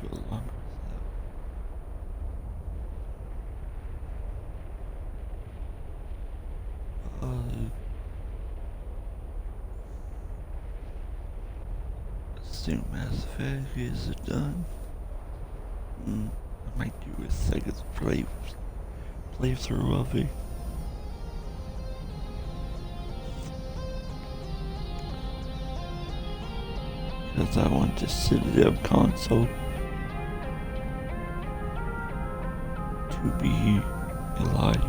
go longer without. Soon Mass Effect is done. I might do a second playthrough of it. Because I want to sit down console to be alive.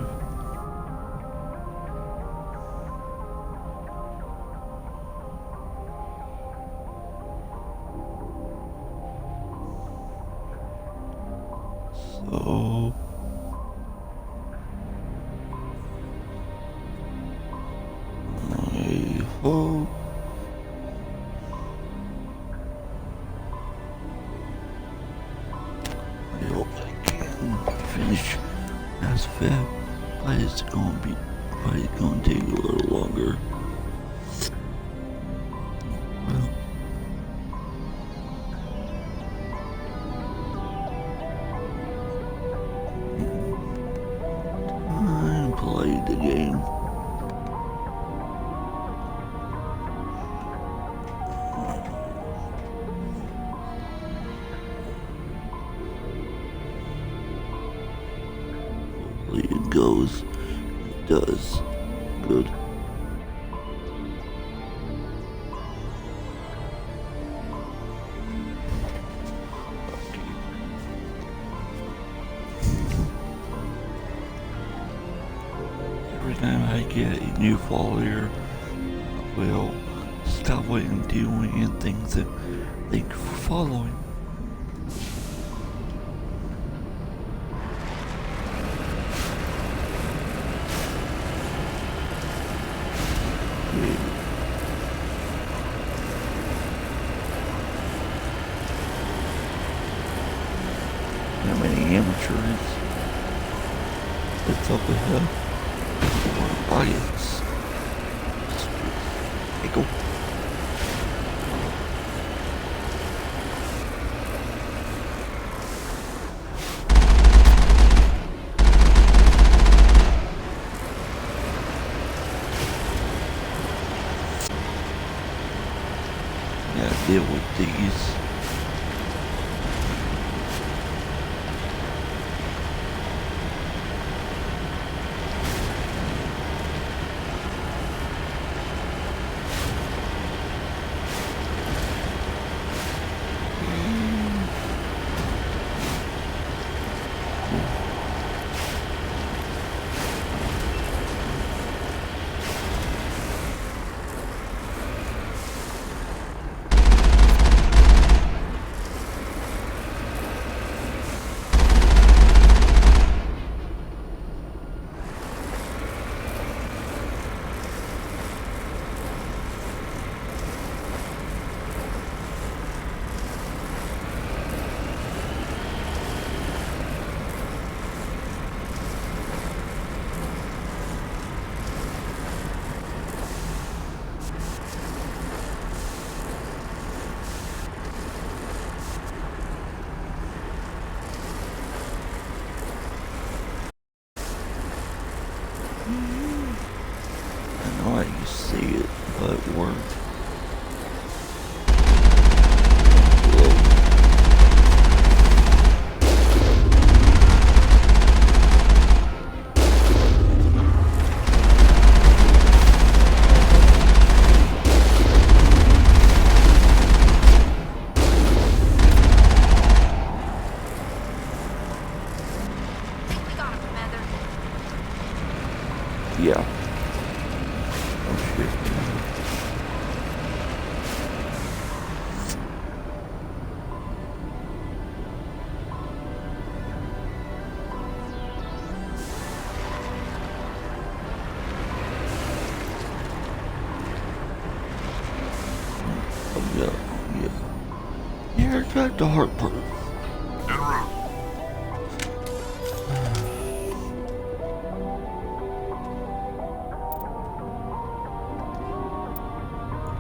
So I hope I can finish Mass Effect, but it's gonna take a little longer. Well, I played the game. Hopefully it goes. It does. Good. Every time I get a new follower, I will stop what I'm doing and things and thank you for following. How many amateurs? It's up ahead. Audience. Hey, go. Yeah, deal with these. I know I see it, but we're We got him, Commander. yeah. Oh shit. Oh yeah, yeah. Yeah, I got the hard part. En route.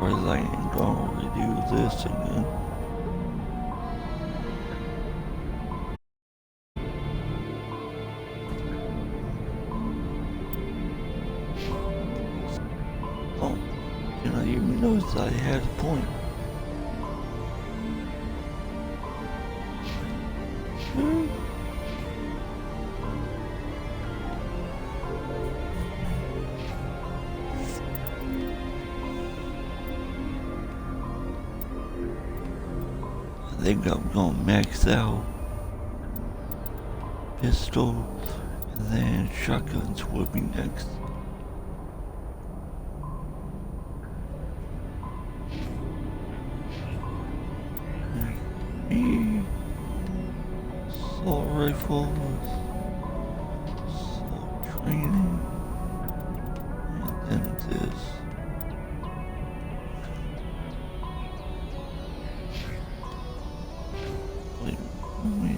Or I ain't gonna redo this again. because I had a point. I think I'm gonna max out pistol and then shotguns will be next. Assault rifles, assault training, and then this. Wait, there we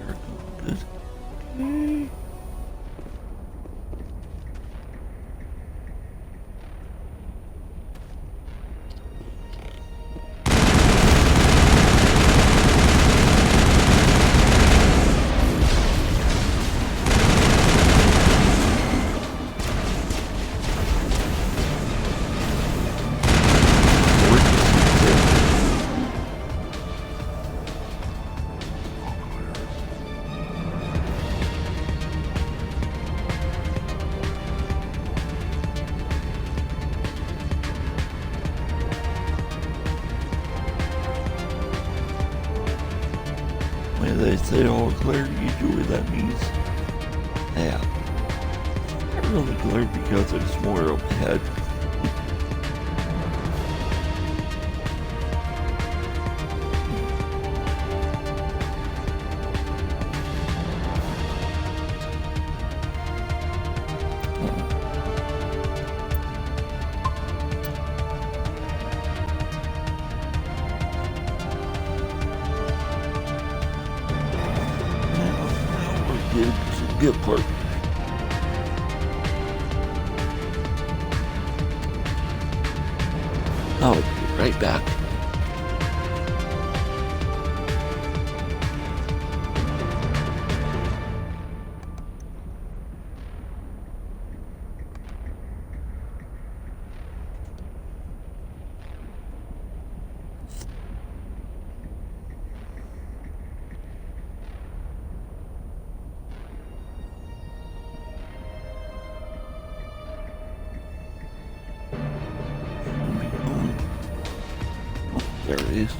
go, good. Okay. When they say all clear, usually that means yeah. Not really clear because there's more up ahead. It's a good part. I'll be right back. There it is.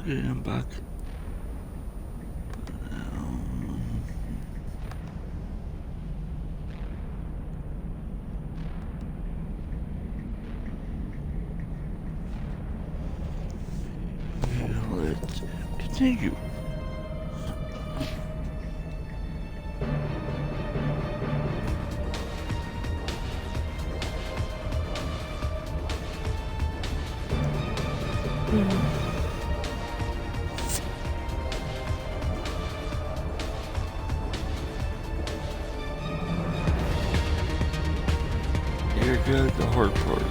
Okay, I'm back. Let's continue. Here goes the hard part.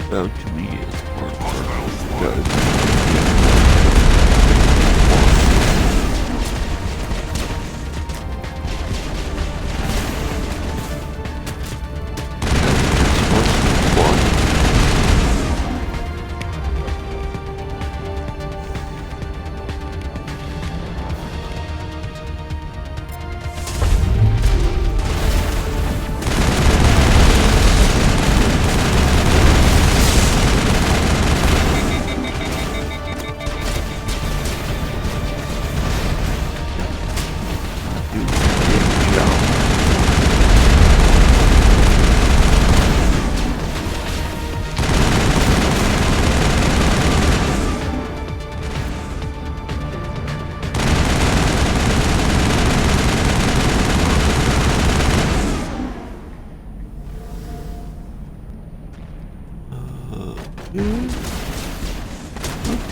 Well, to me, it's hard part because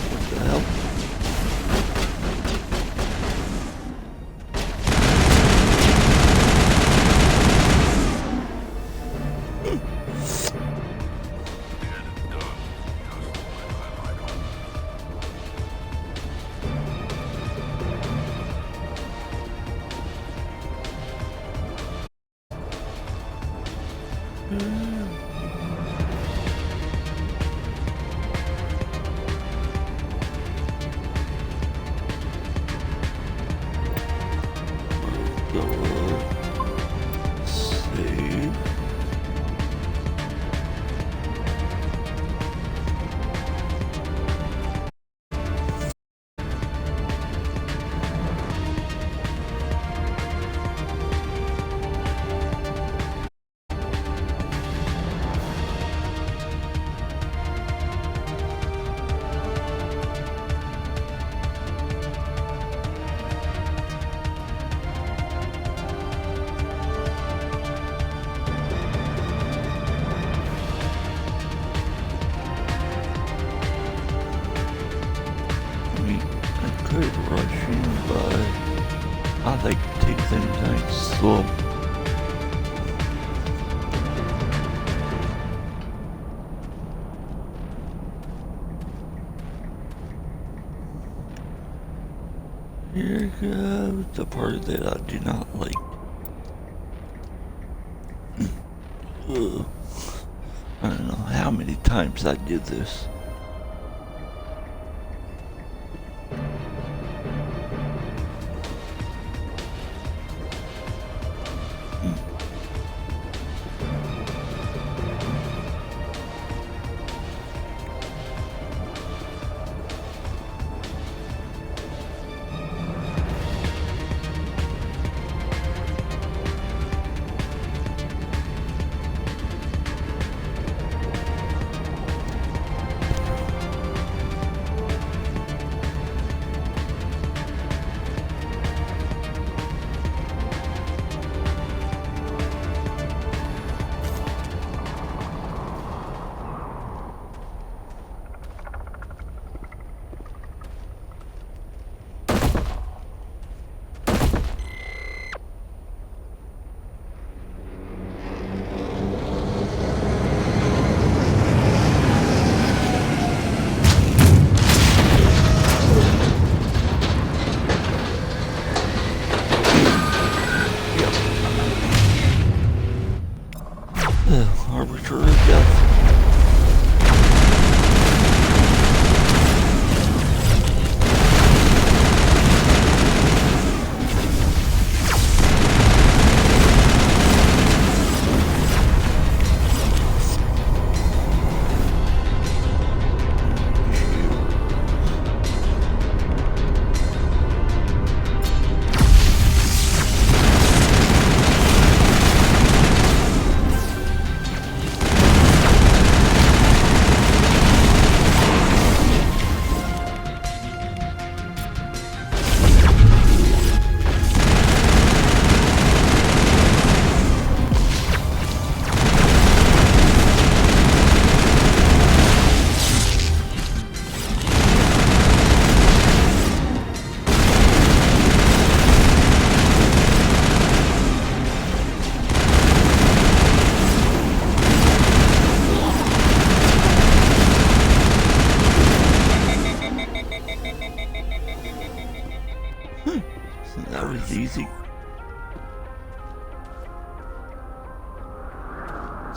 what the hell? Save. I mean, I could rush in, but I like to take things nice slow. Here goes the part that I do not like. Ugh. I don't know how many times I did this. Arbiter of death.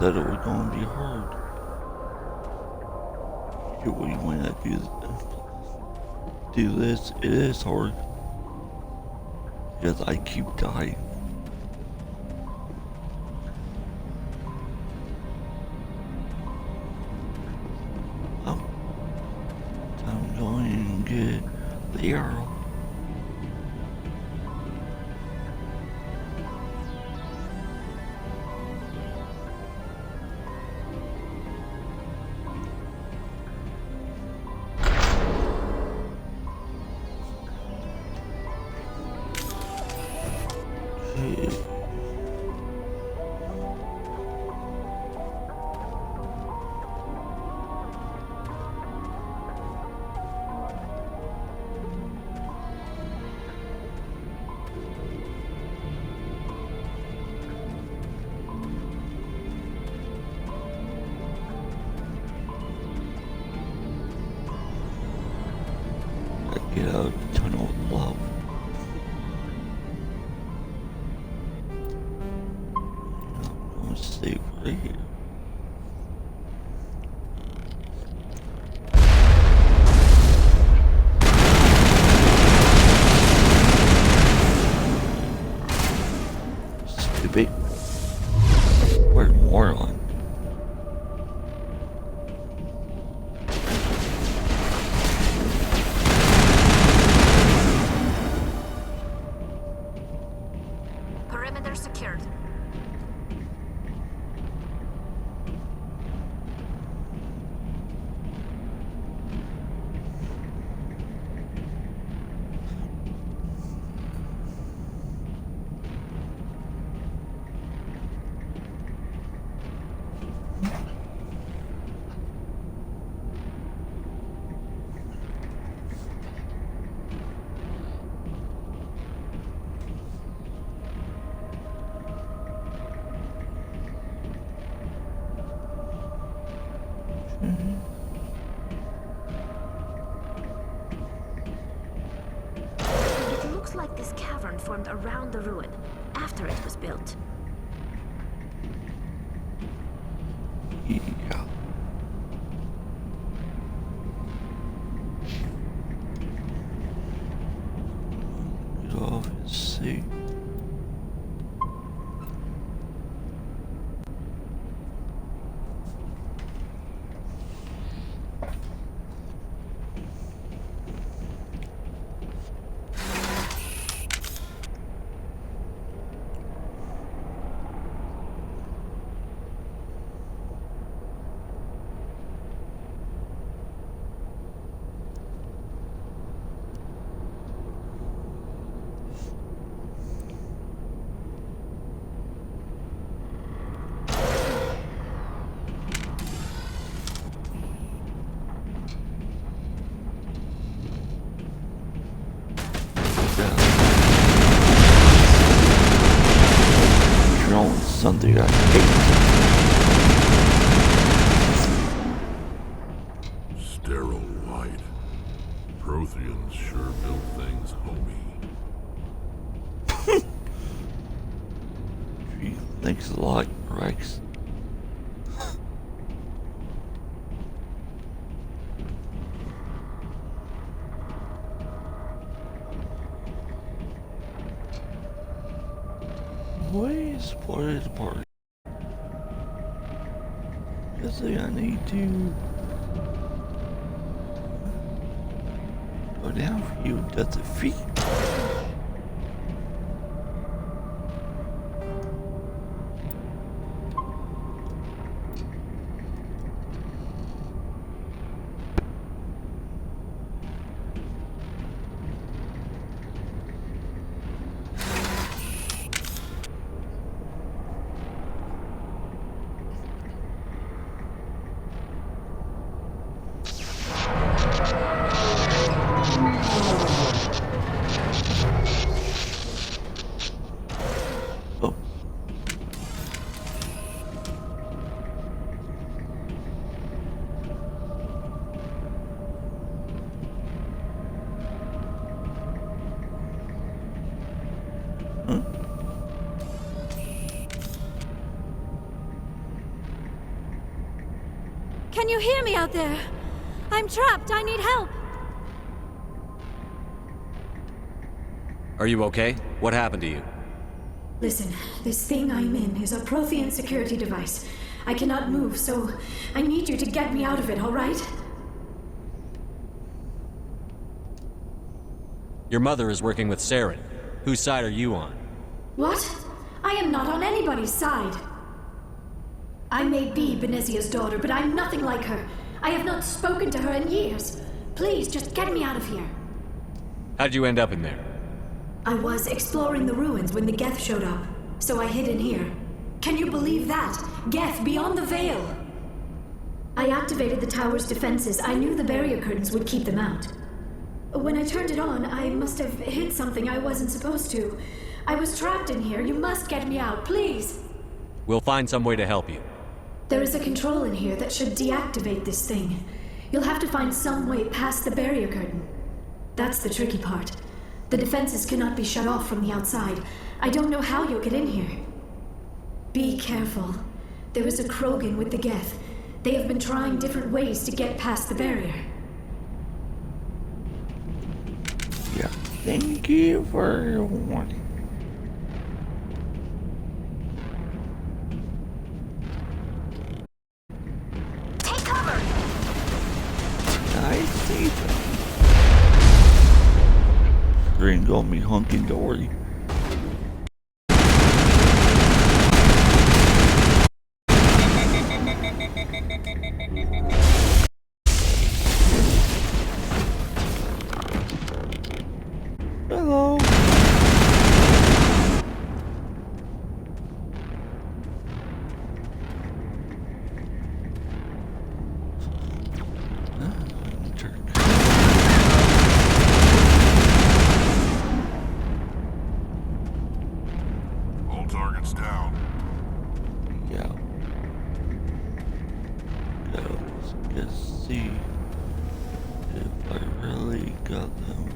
that it was going to be hard. When I do this, it is hard. Because I keep dying. Oh. I'm going to get the arrow. Get out of the tunnel of love. I'm gonna stay right here. Stupid. Where's Moron? Perimeter secured. It looks like this cavern formed around the ruin after it was built. Yeah. Get off and see. Something I hate. Sterile light. Protheans sure built things, homie. Gee, thanks a lot, Rex. Where's part of the party? Guess I need to go down for you to defeat. Can you hear me out there? I'm trapped. I need help. Are you okay? What happened to you? Listen, this thing I'm in is a Prothean security device. I cannot move, so I need you to get me out of it, all right? Your mother is working with Saren. Whose side are you on? What? I am not on anybody's side. I may be Benezia's daughter, but I'm nothing like her. I have not spoken to her in years. Please, just get me out of here. How'd you end up in there? I was exploring the ruins when the Geth showed up, so I hid in here. Can you believe that? Geth beyond the veil! I activated the tower's defenses. I knew the barrier curtains would keep them out. When I turned it on, I must have hit something I wasn't supposed to. I was trapped in here. You must get me out, please! We'll find some way to help you. There is a control in here that should deactivate this thing. You'll have to find some way past the barrier curtain. That's the tricky part. The defenses cannot be shut off from the outside. I don't know how you'll get in here. Be careful. There is a Krogan with the Geth. They have been trying different ways to get past the barrier. Yeah, thank you for your warning. Take cover! I see them. Green got me hunky dory. Hello. Jerk. All targets down. Yeah. Let's see if I really got them.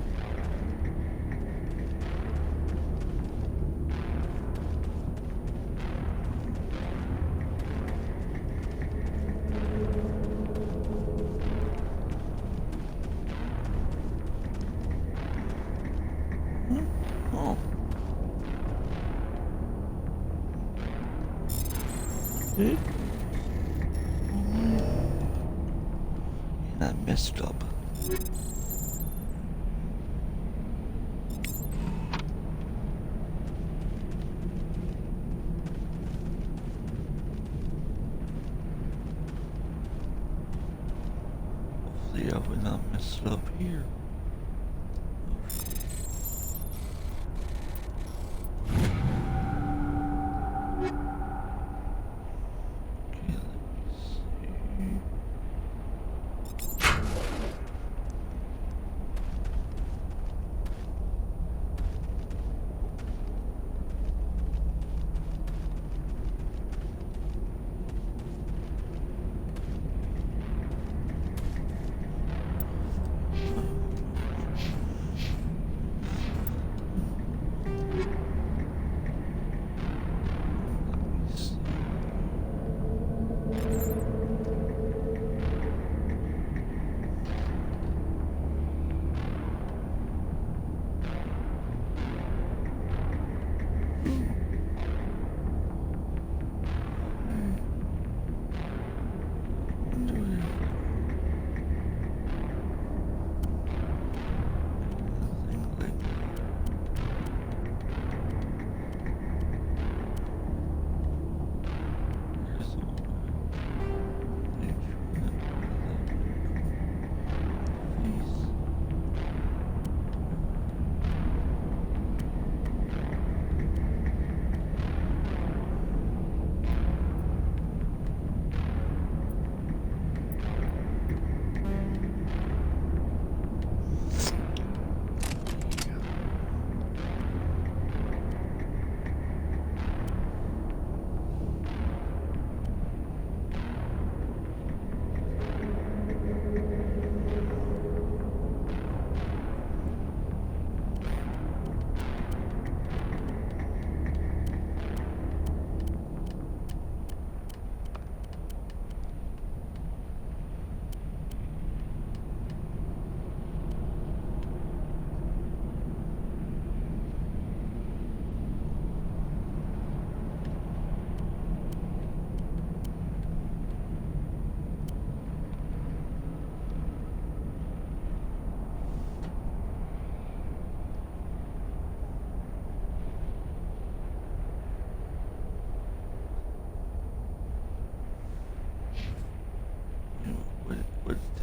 Oh. It? I messed up. Hopefully I will not mess it up here.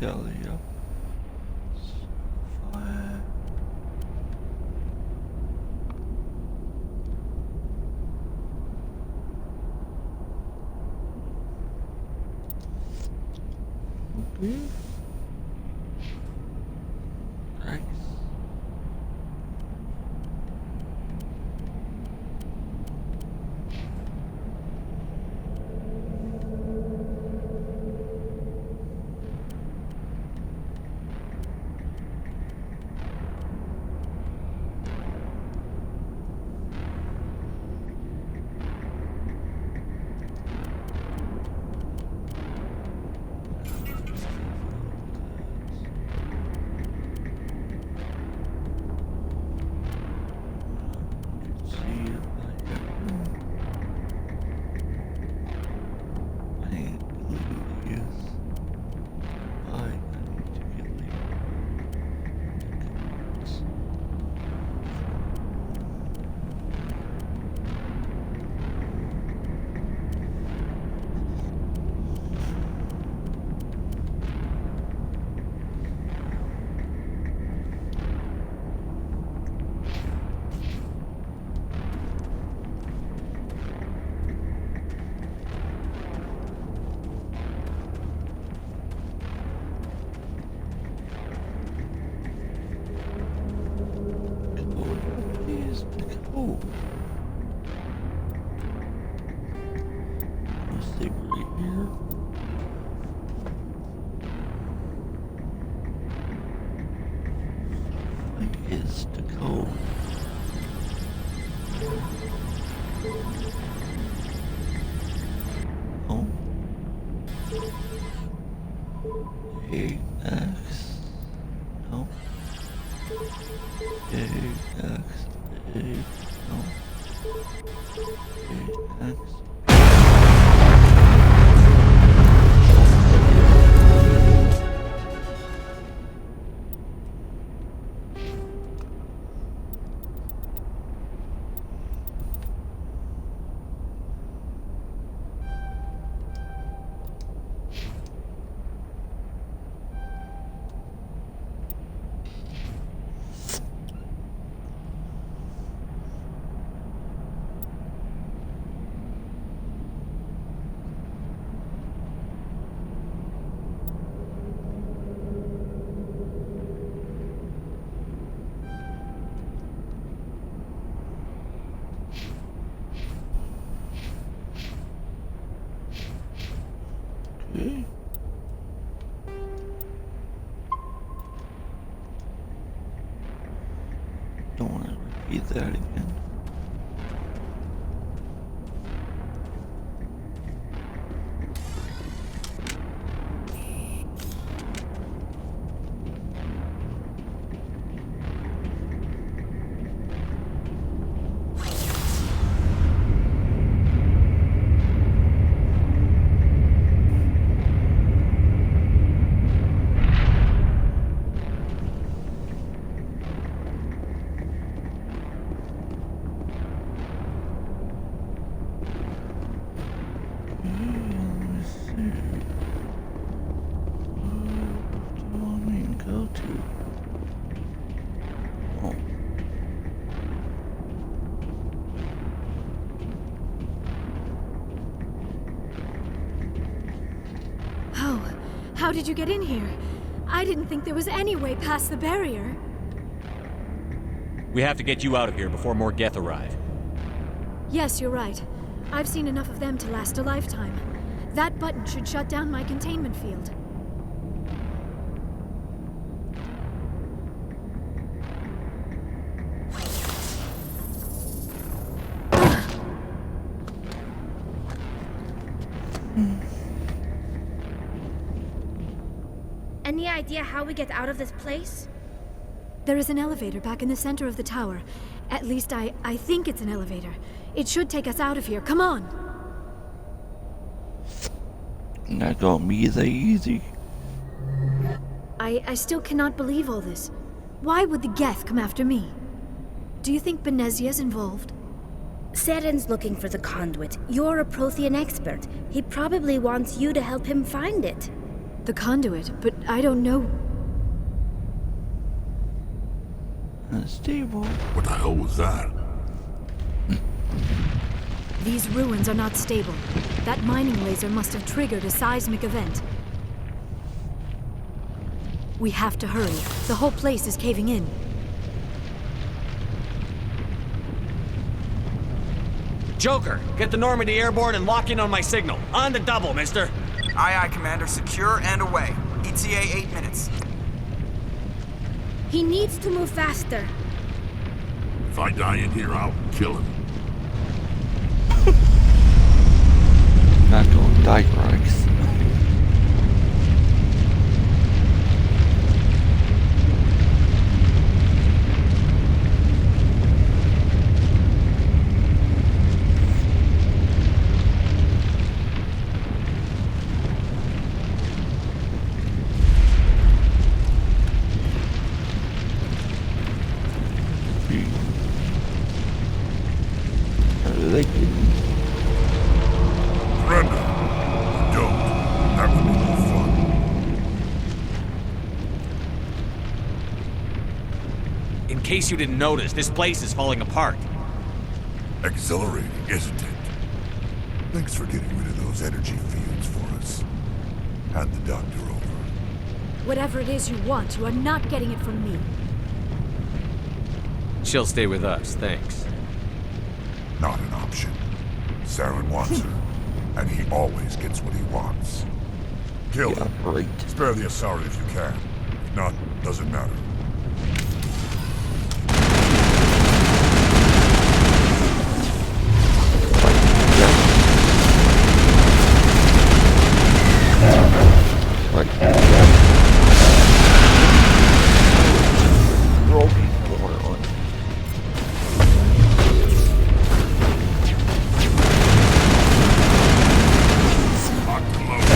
Galia. Fire. Okay. Nice. Oh. Let's see right here. What is the code? Oh. AX. No. AX. No. AX. Okay. Don't want to repeat that again. How did you get in here? I didn't think there was any way past the barrier. We have to get you out of here before more Geth arrive. Yes, you're right. I've seen enough of them to last a lifetime. That button should shut down my containment field. Any idea how we get out of this place? There is an elevator back in the center of the tower. At least I think it's an elevator. It should take us out of here. Come on! Not gonna be that easy. I still cannot believe all this. Why would the Geth come after me? Do you think Benezia's involved? Saren's looking for the conduit. You're a Prothean expert. He probably wants you to help him find it. The conduit, but I don't know. Unstable. What the hell was that? These ruins are not stable. That mining laser must have triggered a seismic event. We have to hurry. The whole place is caving in. Joker, get the Normandy airborne and lock in on my signal. On the double, mister. Aye, aye, Commander. Secure and away. ETA 8 minutes. He needs to move faster. If I die in here, I'll kill him. Not doing digress. They can Surrender. Don't. That would be more fun. In case you didn't notice, this place is falling apart. Exhilarating, isn't it? Thanks for getting rid of those energy fields for us. Hand the doctor over. Whatever it is you want, you are not getting it from me. She'll stay with us, thanks. Not an option. Saren wants her, and he always gets what he wants. Kill yeah, him. right. Spare the Asari if you can. If not, doesn't matter. Like broken corner on. Locked and loaded.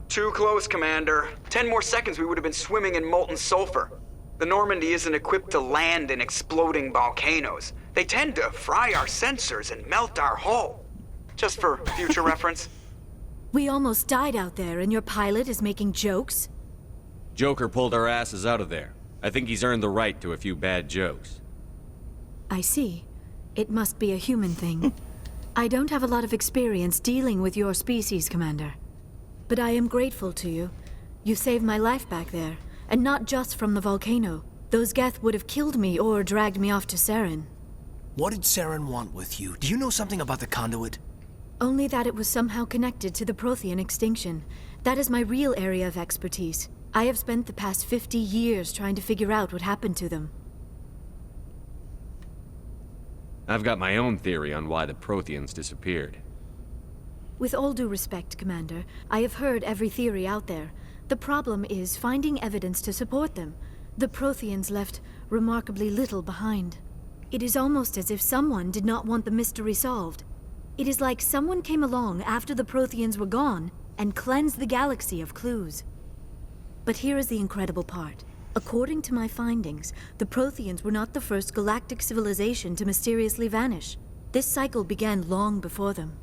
Too close, Commander. 10 more seconds we would have been swimming in molten sulfur. The Normandy isn't equipped to land in exploding volcanoes. They tend to fry our sensors and melt our hull. Just for future reference. We almost died out there, and your pilot is making jokes? Joker pulled our asses out of there. I think he's earned the right to a few bad jokes. I see. It must be a human thing. I don't have a lot of experience dealing with your species, Commander. But I am grateful to you. You saved my life back there, and not just from the volcano. Those Geth would have killed me or dragged me off to Saren. What did Saren want with you? Do you know something about the conduit? Only that it was somehow connected to the Prothean extinction. That is my real area of expertise. I have spent the past 50 years trying to figure out what happened to them. I've got my own theory on why the Protheans disappeared. With all due respect, Commander, I have heard every theory out there. The problem is finding evidence to support them. The Protheans left remarkably little behind. It is almost as if someone did not want the mystery solved. It is like someone came along after the Protheans were gone and cleansed the galaxy of clues. But here is the incredible part. According to my findings, the Protheans were not the first galactic civilization to mysteriously vanish. This cycle began long before them.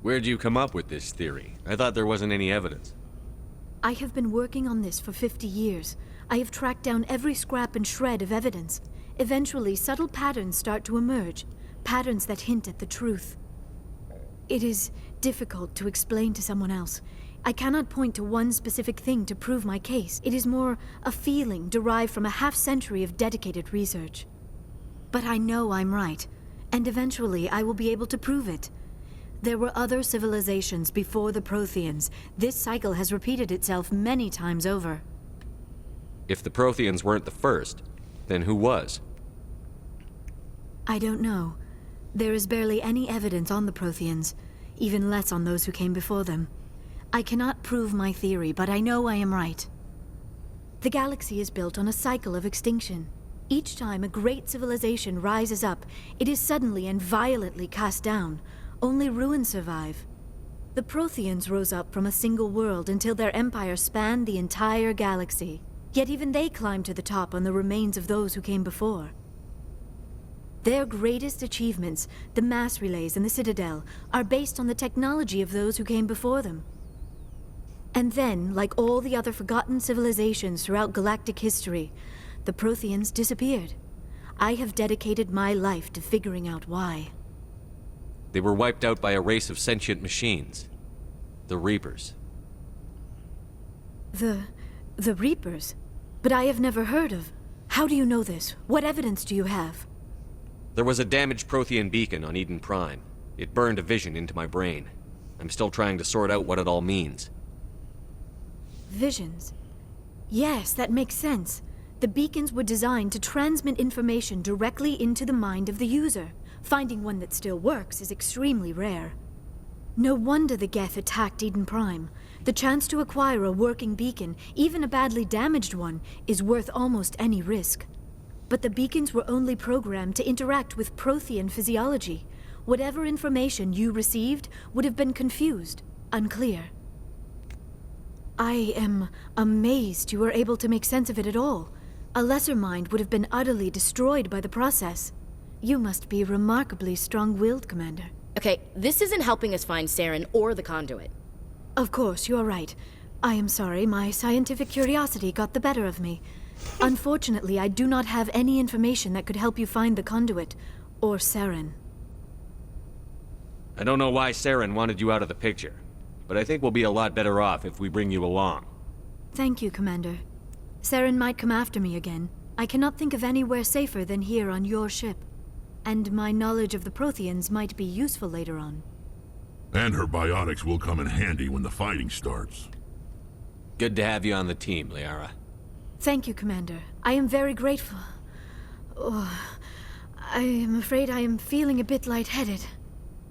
Where'd you come up with this theory? I thought there wasn't any evidence. I have been working on this for 50 years. I have tracked down every scrap and shred of evidence. Eventually, subtle patterns start to emerge, patterns that hint at the truth. It is difficult to explain to someone else. I cannot point to one specific thing to prove my case. It is more a feeling derived from a half-century of dedicated research. But I know I'm right, and eventually I will be able to prove it. There were other civilizations before the Protheans. This cycle has repeated itself many times over. If the Protheans weren't the first, then who was? I don't know. There is barely any evidence on the Protheans, even less on those who came before them. I cannot prove my theory, but I know I am right. The galaxy is built on a cycle of extinction. Each time a great civilization rises up, it is suddenly and violently cast down. Only ruins survive. The Protheans rose up from a single world until their empire spanned the entire galaxy. Yet even they climbed to the top on the remains of those who came before. Their greatest achievements, the mass relays and the Citadel, are based on the technology of those who came before them. And then, like all the other forgotten civilizations throughout galactic history, the Protheans disappeared. I have dedicated my life to figuring out why. They were wiped out by a race of sentient machines. The Reapers. The Reapers? But I have never heard of. How do you know this? What evidence do you have? There was a damaged Prothean beacon on Eden Prime. It burned a vision into my brain. I'm still trying to sort out what it all means. Visions? Yes, that makes sense. The beacons were designed to transmit information directly into the mind of the user. Finding one that still works is extremely rare. No wonder the Geth attacked Eden Prime. The chance to acquire a working beacon, even a badly damaged one, is worth almost any risk. But the beacons were only programmed to interact with Prothean physiology. Whatever information you received would have been confused, unclear. I am amazed you were able to make sense of it at all. A lesser mind would have been utterly destroyed by the process. You must be remarkably strong-willed, Commander. Okay, this isn't helping us find Saren or the conduit. Of course, you are right. I am sorry, my scientific curiosity got the better of me. Unfortunately, I do not have any information that could help you find the conduit, or Saren. I don't know why Saren wanted you out of the picture, but I think we'll be a lot better off if we bring you along. Thank you, Commander. Saren might come after me again. I cannot think of anywhere safer than here on your ship. And my knowledge of the Protheans might be useful later on. And her biotics will come in handy when the fighting starts. Good to have you on the team, Liara. Thank you, Commander. I am very grateful. Oh, I am afraid I am feeling a bit lightheaded.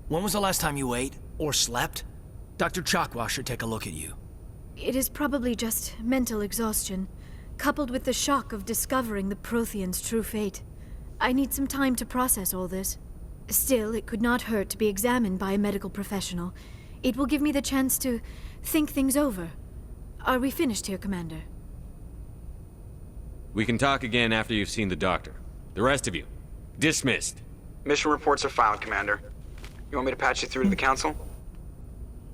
When was the last time you ate? Or slept? Dr. Chakwa should take a look at you. It is probably just mental exhaustion, coupled with the shock of discovering the Protheans' true fate. I need some time to process all this. Still, it could not hurt to be examined by a medical professional. It will give me the chance to think things over. Are we finished here, Commander? We can talk again after you've seen the doctor. The rest of you, dismissed. Mission reports are filed, Commander. You want me to patch you through to the Council?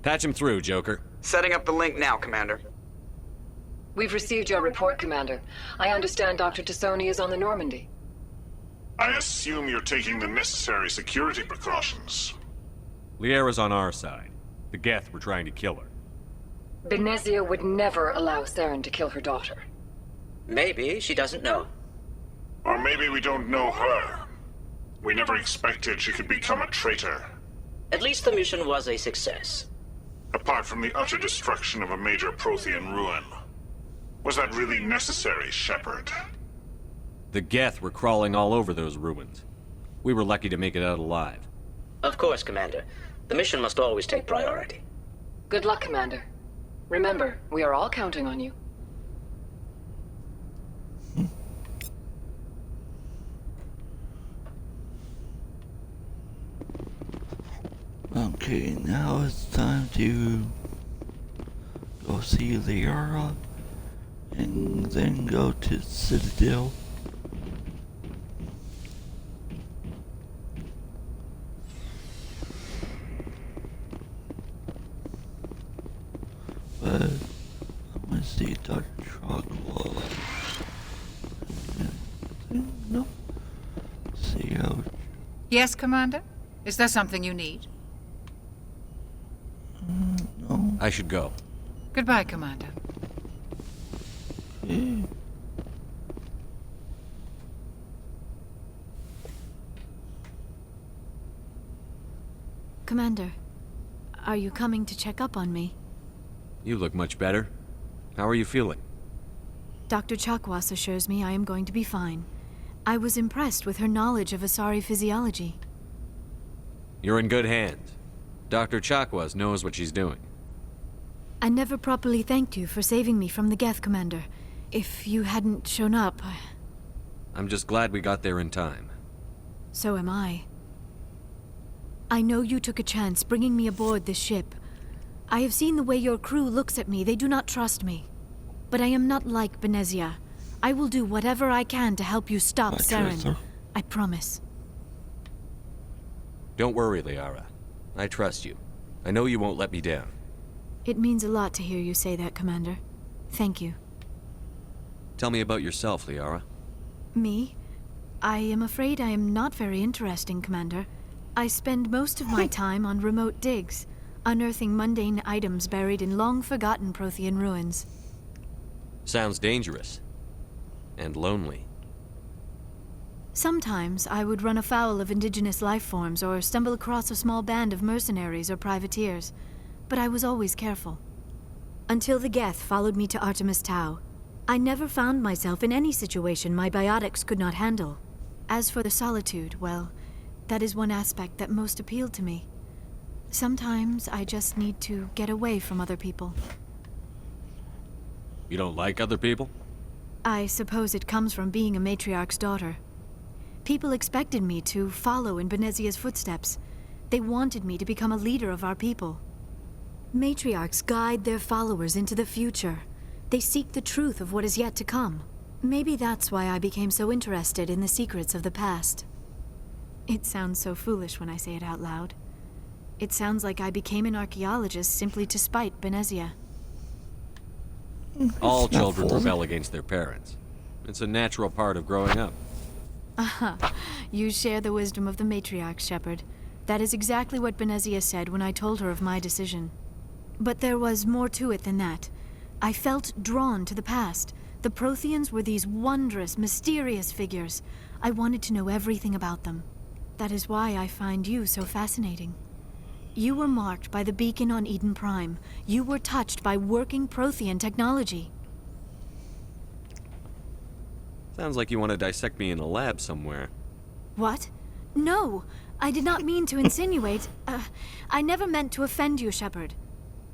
Patch him through, Joker. Setting up the link now, Commander. We've received your report, Commander. I understand Dr. Tassoni is on the Normandy. I assume you're taking the necessary security precautions. Liara's on our side. The Geth were trying to kill her. Benezia would never allow Saren to kill her daughter. Maybe she doesn't know. Or maybe we don't know her. We never expected she could become a traitor. At least the mission was a success. Apart from the utter destruction of a major Prothean ruin. Was that really necessary, Shepard? The Geth were crawling all over those ruins. We were lucky to make it out alive. Of course, Commander. The mission must always take priority. Good luck, Commander. Remember, we are all counting on you. Okay, now it's time to go see Liara and then go to Citadel. But I'm see Dr. Chagwa. No. See how... Yes, Commander? Is there something you need? No. I should go. Goodbye, Commander. Yeah. Commander, are you coming to check up on me? You look much better. How are you feeling? Dr. Chakwas assures me I am going to be fine. I was impressed with her knowledge of Asari physiology. You're in good hands. Dr. Chakwas knows what she's doing. I never properly thanked you for saving me from the Geth, Commander. If you hadn't shown up, I'm just glad we got there in time. so am I. I know you took a chance bringing me aboard this ship. I have seen the way your crew looks at me. They do not trust me. But I am not like Benezia. I will do whatever I can to help you stop I trust her. Saren. I promise. Don't worry, Liara. I trust you. I know you won't let me down. It means a lot to hear you say that, Commander. Thank you. Tell me about yourself, Liara. Me? I am afraid I am not very interesting, Commander. I spend most of my time on remote digs, unearthing mundane items buried in long-forgotten Prothean ruins. Sounds dangerous. And lonely. Sometimes I would run afoul of indigenous life forms or stumble across a small band of mercenaries or privateers, but I was always careful. Until the Geth followed me to Artemis Tau, I never found myself in any situation my biotics could not handle. As for the solitude, well, that is one aspect that most appealed to me. Sometimes I just need to get away from other people. You don't like other people? I suppose it comes from being a matriarch's daughter. People expected me to follow in Benezia's footsteps. They wanted me to become a leader of our people. Matriarchs guide their followers into the future. They seek the truth of what is yet to come. Maybe that's why I became so interested in the secrets of the past. It sounds so foolish when I say it out loud. It sounds like I became an archaeologist simply to spite Benezia. All children rebel against their parents. It's a natural part of growing up. Aha, you share the wisdom of the matriarch, Shepard. That is exactly what Benezia said when I told her of my decision. But there was more to it than that. I felt drawn to the past. The Protheans were these wondrous, mysterious figures. I wanted to know everything about them. That is why I find you so fascinating. You were marked by the beacon on Eden Prime. You were touched by working Prothean technology. Sounds like you want to dissect me in a lab somewhere. What? No! I did not mean to insinuate. I never meant to offend you, Shepard.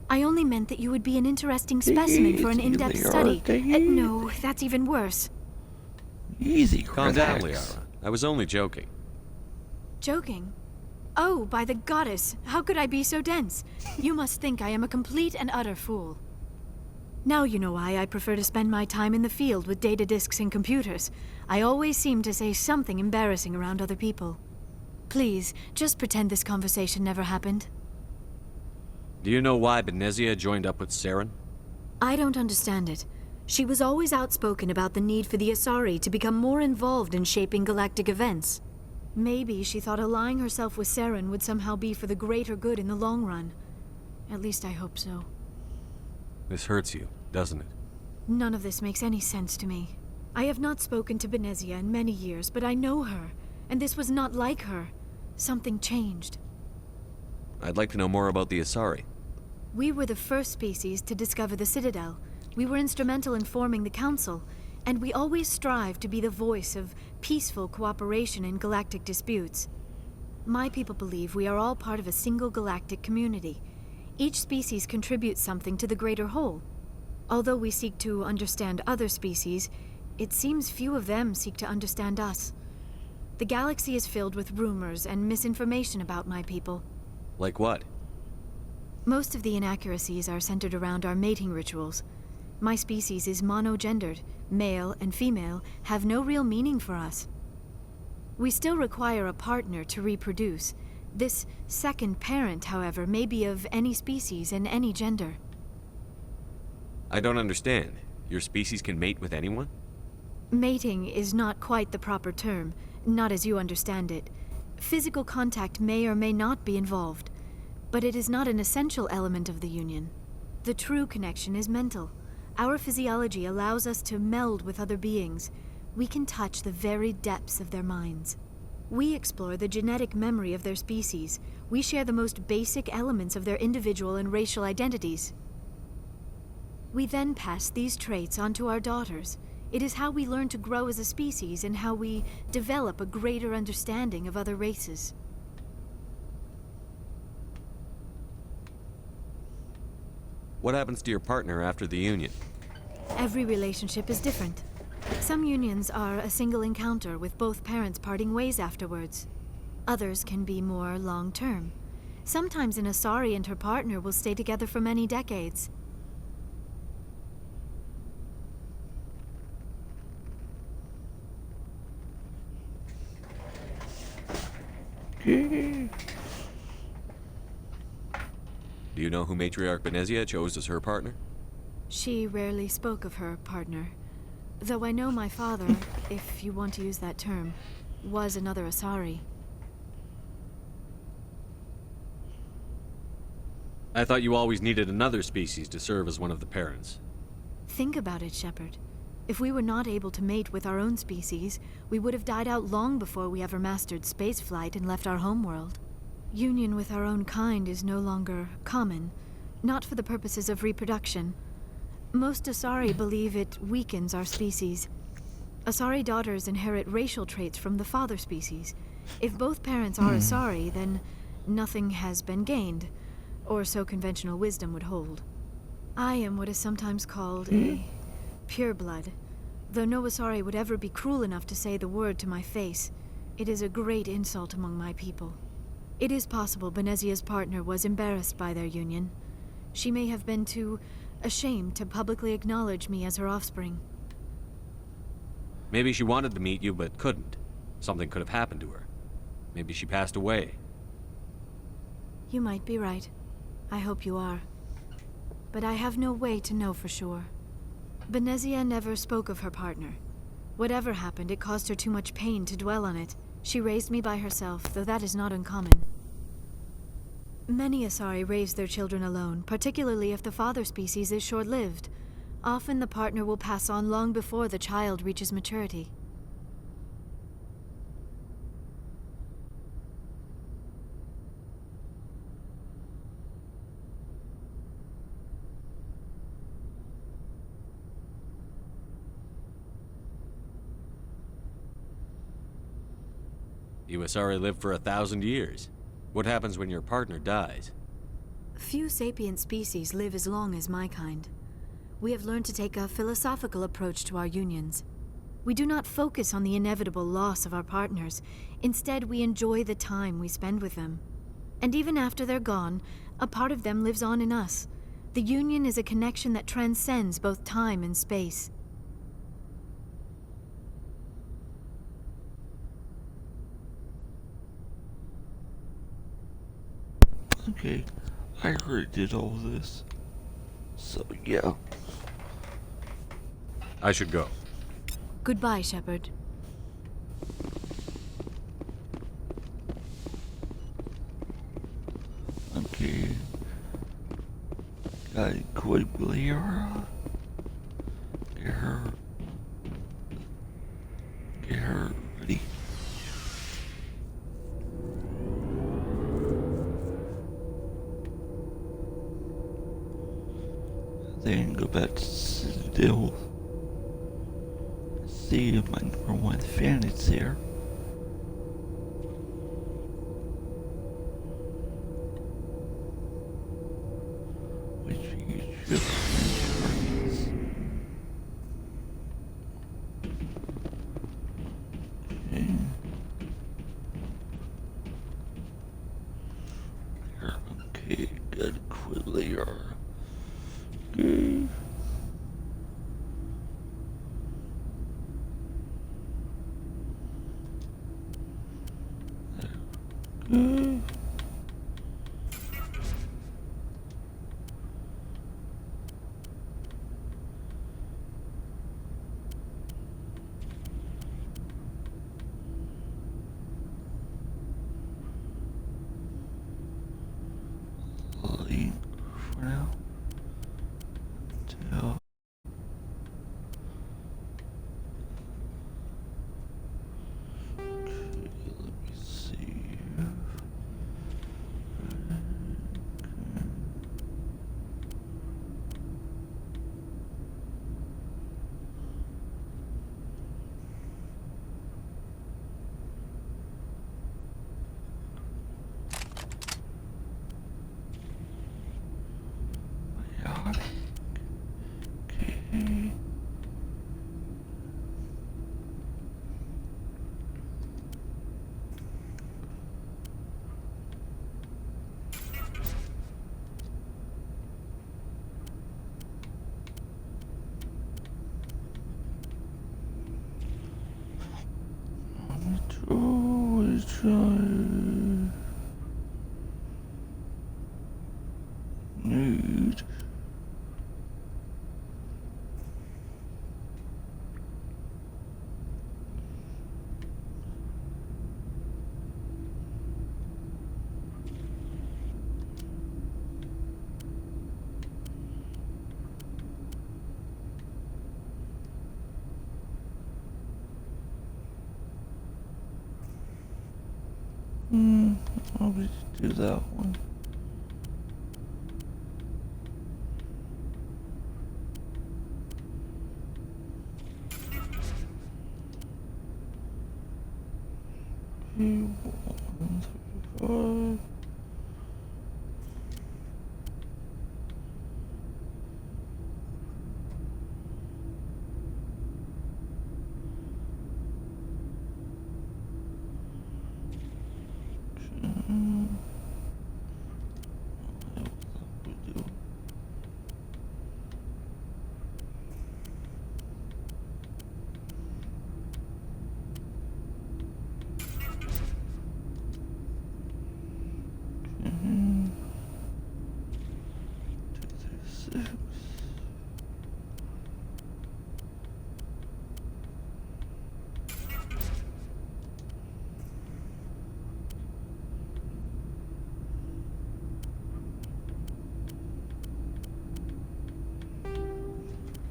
I only meant that you would be an interesting specimen for an in-depth study. No, that's even worse. Easy, Calm down, relax. Liara. I was only joking. Joking? Oh, by the goddess, how could I be so dense? You must think I am a complete and utter fool. Now you know why I prefer to spend my time in the field with data disks and computers. I always seem to say something embarrassing around other people. Please, just pretend this conversation never happened. Do you know why Benezia joined up with Saren? I don't understand it. She was always outspoken about the need for the Asari to become more involved in shaping galactic events. Maybe she thought allying herself with Saren would somehow be for the greater good in the long run. At least I hope so. This hurts you, doesn't it? None of this makes any sense to me. I have not spoken to Benezia in many years, but I know her, and this was not like her. Something changed. I'd like to know more about the Asari. We were the first species to discover the Citadel. We were instrumental in forming the Council, and we always strive to be the voice of peaceful cooperation in galactic disputes. My people believe we are all part of a single galactic community. Each species contributes something to the greater whole. Although we seek to understand other species, it seems few of them seek to understand us. The galaxy is filled with rumors and misinformation about my people. Like what? Most of the inaccuracies are centered around our mating rituals. My species is monogendered. Male and female have no real meaning for us. We still require a partner to reproduce. This second parent, however, may be of any species and any gender. I don't understand. Your species can mate with anyone? Mating is not quite the proper term, not as you understand it. Physical contact may or may not be involved, but it is not an essential element of the union. The true connection is mental. Our physiology allows us to meld with other beings. We can touch the very depths of their minds. We explore the genetic memory of their species. We share the most basic elements of their individual and racial identities. We then pass these traits on to our daughters. It is how we learn to grow as a species and how we develop a greater understanding of other races. What happens to your partner after the union? Every relationship is different. Some unions are a single encounter with both parents parting ways afterwards. Others can be more long-term. Sometimes an Asari and her partner will stay together for many decades. Do you know who Matriarch Benezia chose as her partner? She rarely spoke of her partner. Though I know my father, if you want to use that term, was another Asari. I thought you always needed another species to serve as one of the parents. Think about it, Shepard. If we were not able to mate with our own species, we would have died out long before we ever mastered spaceflight and left our homeworld. Union with our own kind is no longer common, not for the purposes of reproduction. Most Asari believe it weakens our species. Asari daughters inherit racial traits from the father species. If both parents are Asari, then nothing has been gained, or so conventional wisdom would hold. I am what is sometimes called a pureblood, though no Asari would ever be cruel enough to say the word to my face. It is a great insult among my people. It is possible Benezia's partner was embarrassed by their union. She may have been too ashamed to publicly acknowledge me as her offspring. Maybe she wanted to meet you, but couldn't. Something could have happened to her. Maybe she passed away. You might be right. I hope you are. But I have no way to know for sure. Benezia never spoke of her partner. Whatever happened, it caused her too much pain to dwell on it. She raised me by herself, though that is not uncommon. Many Asari raise their children alone, particularly if the father species is short-lived. Often the partner will pass on long before the child reaches maturity. You Asari live for 1,000 years. What happens when your partner dies? Few sapient species live as long as my kind. We have learned to take a philosophical approach to our unions. We do not focus on the inevitable loss of our partners. Instead, we enjoy the time we spend with them. And even after they're gone, a part of them lives on in us. The union is a connection that transcends both time and space. Okay, I already did all this. So, yeah. I should go. Goodbye, Shepard. Okay. Got it quickly here. Get her ready. Then go back to Citadel. See if my number one fan is there. Which you should is. Okay, got it quickly here. Okay. Nude. I'll just do that one.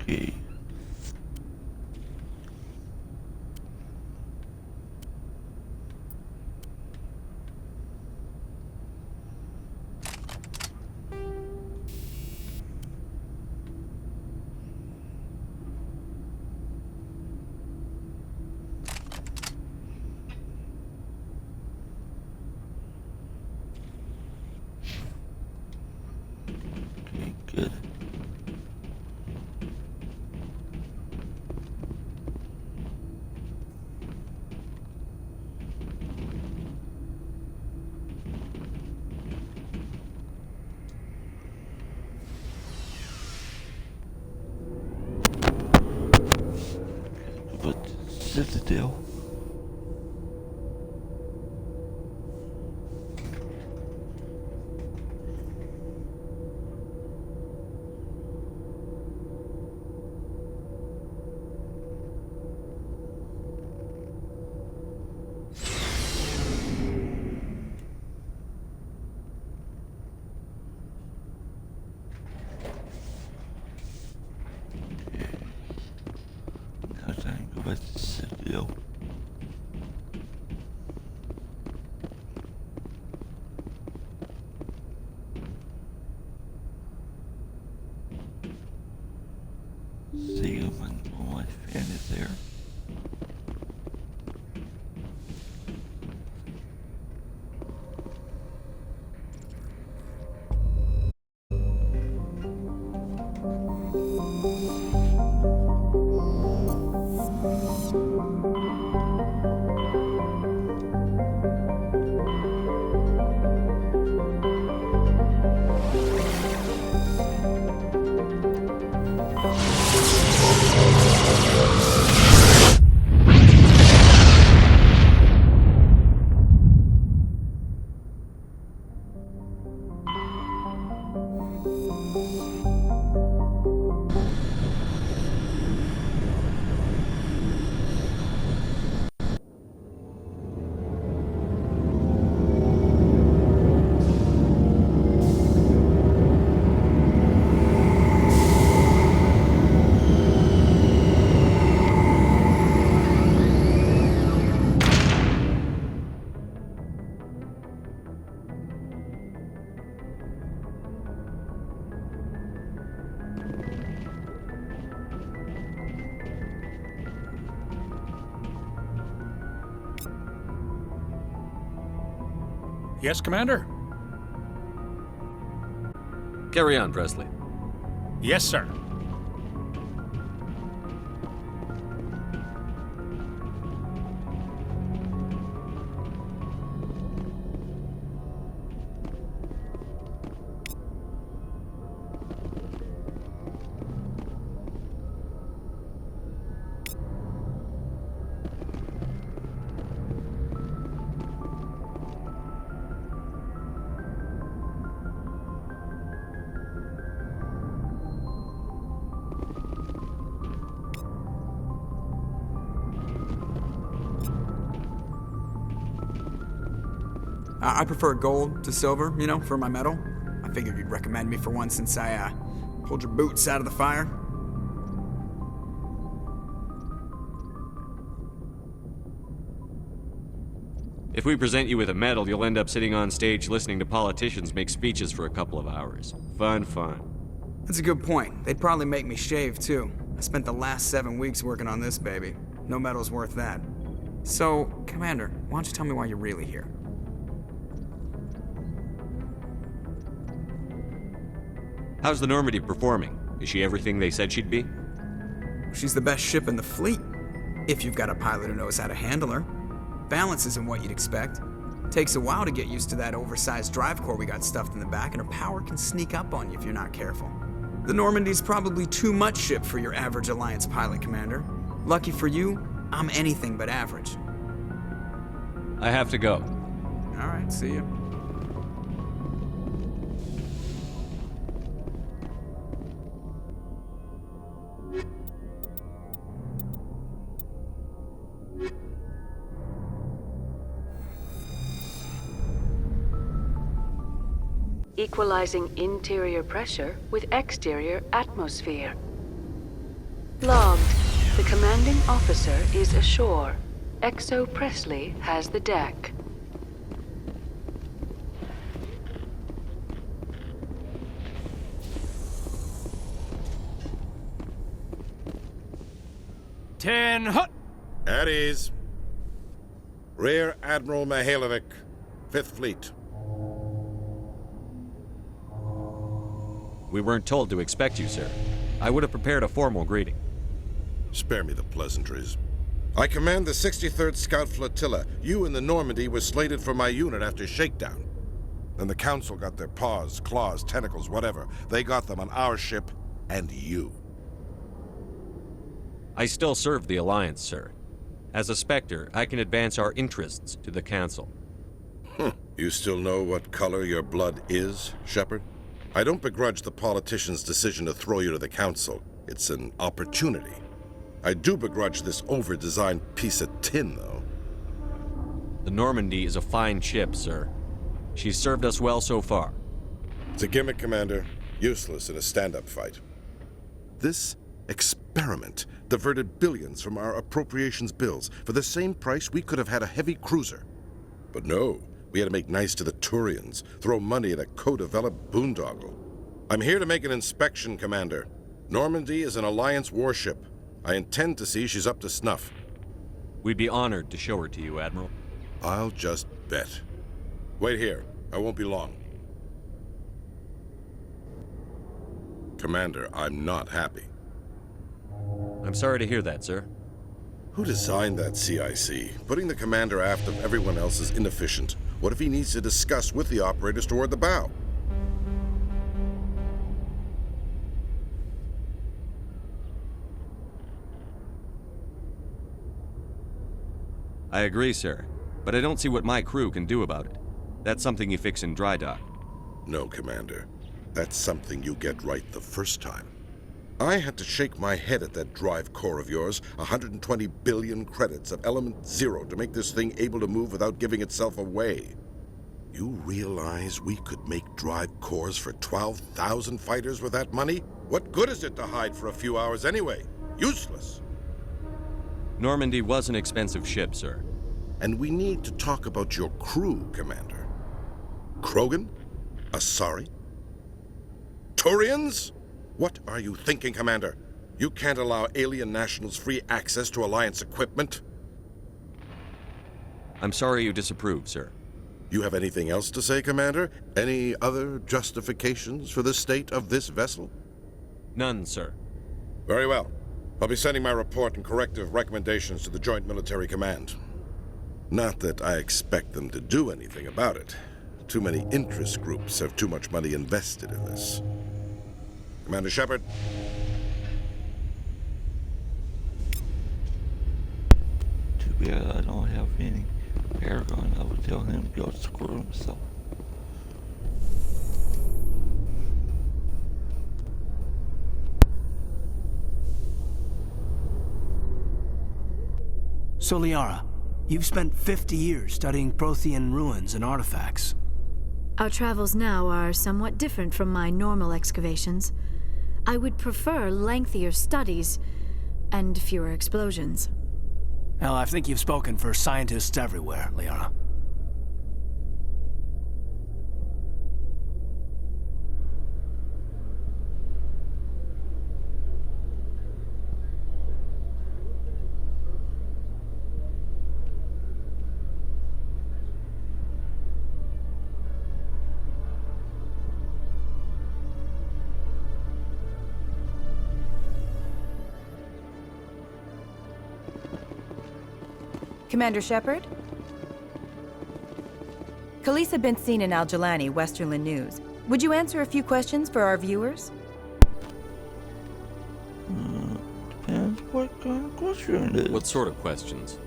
Okay. Okay, good. But Citadel. Now time to go back to Citadel. See him and my fan is there. Yes, Commander? Carry on, Presley. Yes, sir. I prefer gold to silver, you know, for my metal. I figured you'd recommend me for one since I, pulled your boots out of the fire. If we present you with a medal, you'll end up sitting on stage listening to politicians make speeches for a couple of hours. Fun, fun. That's a good point. They'd probably make me shave, too. I spent the last 7 weeks working on this baby. No medal's worth that. So, Commander, why don't you tell me why you're really here? How's the Normandy performing? Is she everything they said she'd be? She's the best ship in the fleet, if you've got a pilot who knows how to handle her. Balance isn't what you'd expect. Takes a while to get used to that oversized drive core we got stuffed in the back, and her power can sneak up on you if you're not careful. The Normandy's probably too much ship for your average Alliance pilot, Commander. Lucky for you, I'm anything but average. I have to go. All right, see ya. Equalizing interior pressure with exterior atmosphere. Logged. The commanding officer is ashore. Exo Presley has the deck. Ten hut! At ease. Rear Admiral Mihailovic, 5th Fleet. We weren't told to expect you, sir. I would have prepared a formal greeting. Spare me the pleasantries. I command the 63rd Scout Flotilla. You and the Normandy were slated for my unit after shakedown. Then the Council got their paws, claws, tentacles, whatever. They got them on our ship and you. I still serve the Alliance, sir. As a Spectre, I can advance our interests to the Council. You still know what color your blood is, Shepard? I don't begrudge the politician's decision to throw you to the Council. It's an opportunity. I do begrudge this over-designed piece of tin, though. The Normandy is a fine ship, sir. She's served us well so far. It's a gimmick, Commander. Useless in a stand-up fight. This experiment diverted billions from our appropriations bills. For the same price, we could have had a heavy cruiser. But no, we had to make nice to the Turians, throw money at a co-developed boondoggle. I'm here to make an inspection, Commander. Normandy is an Alliance warship. I intend to see she's up to snuff. We'd be honored to show her to you, Admiral. I'll just bet. Wait here. I won't be long. Commander, I'm not happy. I'm sorry to hear that, sir. Who designed that CIC? Putting the commander aft of everyone else is inefficient. What if he needs to discuss with the operators toward the bow? I agree, sir. But I don't see what my crew can do about it. That's something you fix in dry dock. No, Commander. That's something you get right the first time. I had to shake my head at that drive core of yours, 120 billion credits of element 0 to make this thing able to move without giving itself away. You realize we could make drive cores for 12,000 fighters with that money? What good is it to hide for a few hours anyway? Useless. Normandy was an expensive ship, sir. And we need to talk about your crew, Commander. Krogan? Asari? Turians? What are you thinking, Commander? You can't allow alien nationals free access to Alliance equipment. I'm sorry you disapprove, sir. You have anything else to say, Commander? Any other justifications for the state of this vessel? None, sir. Very well. I'll be sending my report and corrective recommendations to the Joint Military Command. Not that I expect them to do anything about it. Too many interest groups have too much money invested in this. Commander Shepard. Too bad I don't have any air gun. I would tell him to go screw himself. So, Liara, You've spent 50 years studying Prothean ruins and artifacts. Our travels now are somewhat different from my normal excavations. I would prefer lengthier studies and fewer explosions. Well, I think you've spoken for scientists everywhere, Liara. Commander Shepard? Khaleesa bint Sinan al-Jalani, Westerland News. Would you answer a few questions for our viewers? Depends what kind of question it is. What sort of questions?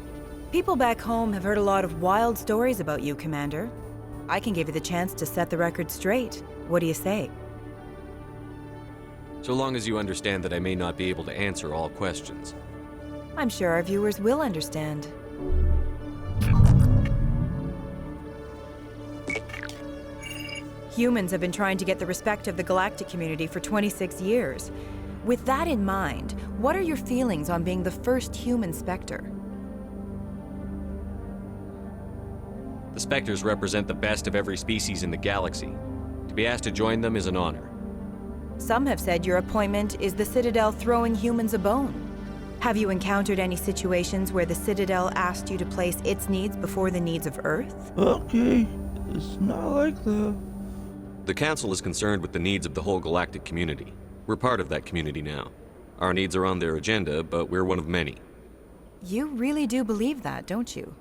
People back home have heard a lot of wild stories about you, Commander. I can give you the chance to set the record straight. What do you say? So long as you understand that I may not be able to answer all questions. I'm sure our viewers will understand. Humans have been trying to get the respect of the galactic community for 26 years. With that in mind, what are your feelings on being the first human Spectre? The Spectres represent the best of every species in the galaxy. To be asked to join them is an honor. Some have said your appointment is the Citadel throwing humans a bone. Have you encountered any situations where the Citadel asked you to place its needs before the needs of Earth? Okay, it's not like that. The Council is concerned with the needs of the whole galactic community. We're part of that community now. Our needs are on their agenda, but we're one of many. You really do believe that, don't you?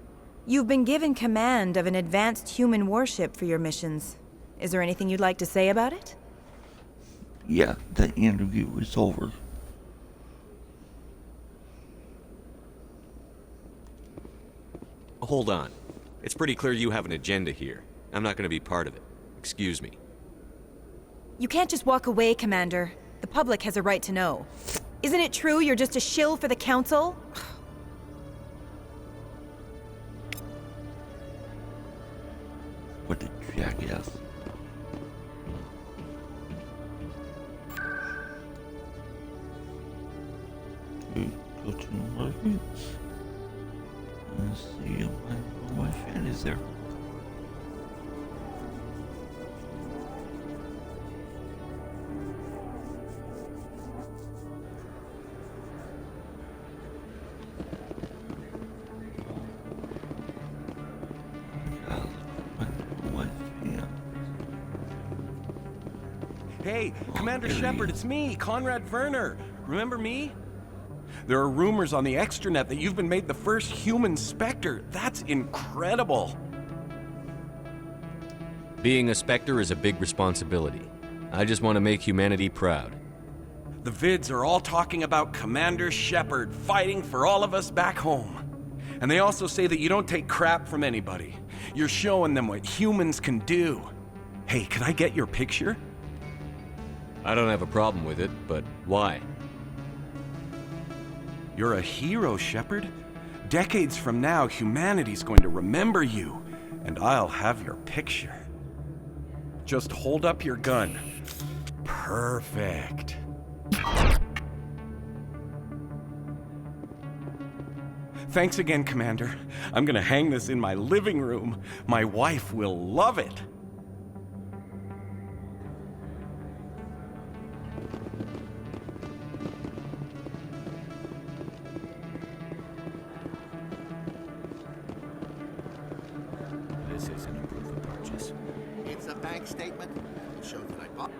You've been given command of an advanced human warship for your missions. Is there anything you'd like to say about it? Yeah, the interview is over. Hold on. It's pretty clear you have an agenda here. I'm not going to be part of it. Excuse me. You can't just walk away, Commander. The public has a right to know. Isn't it true you're just a shill for the Council? What a jackass. Okay, go to markets. Let's see if my fan is there. Hey, Commander Shepard, it's me, Conrad Werner. Remember me? There are rumors on the extranet that you've been made the first human Spectre. That's incredible. Being a Spectre is a big responsibility. I just want to make humanity proud. The vids are all talking about Commander Shepard fighting for all of us back home. And they also say that you don't take crap from anybody. You're showing them what humans can do. Hey, can I get your picture? I don't have a problem with it, but why? You're a hero, Shepard. Decades from now, humanity's going to remember you, and I'll have your picture. Just hold up your gun. Perfect. Thanks again, Commander. I'm gonna hang this in my living room. My wife will love it. This isn't a proof of purchase. It's a bank statement. It shows that I bought.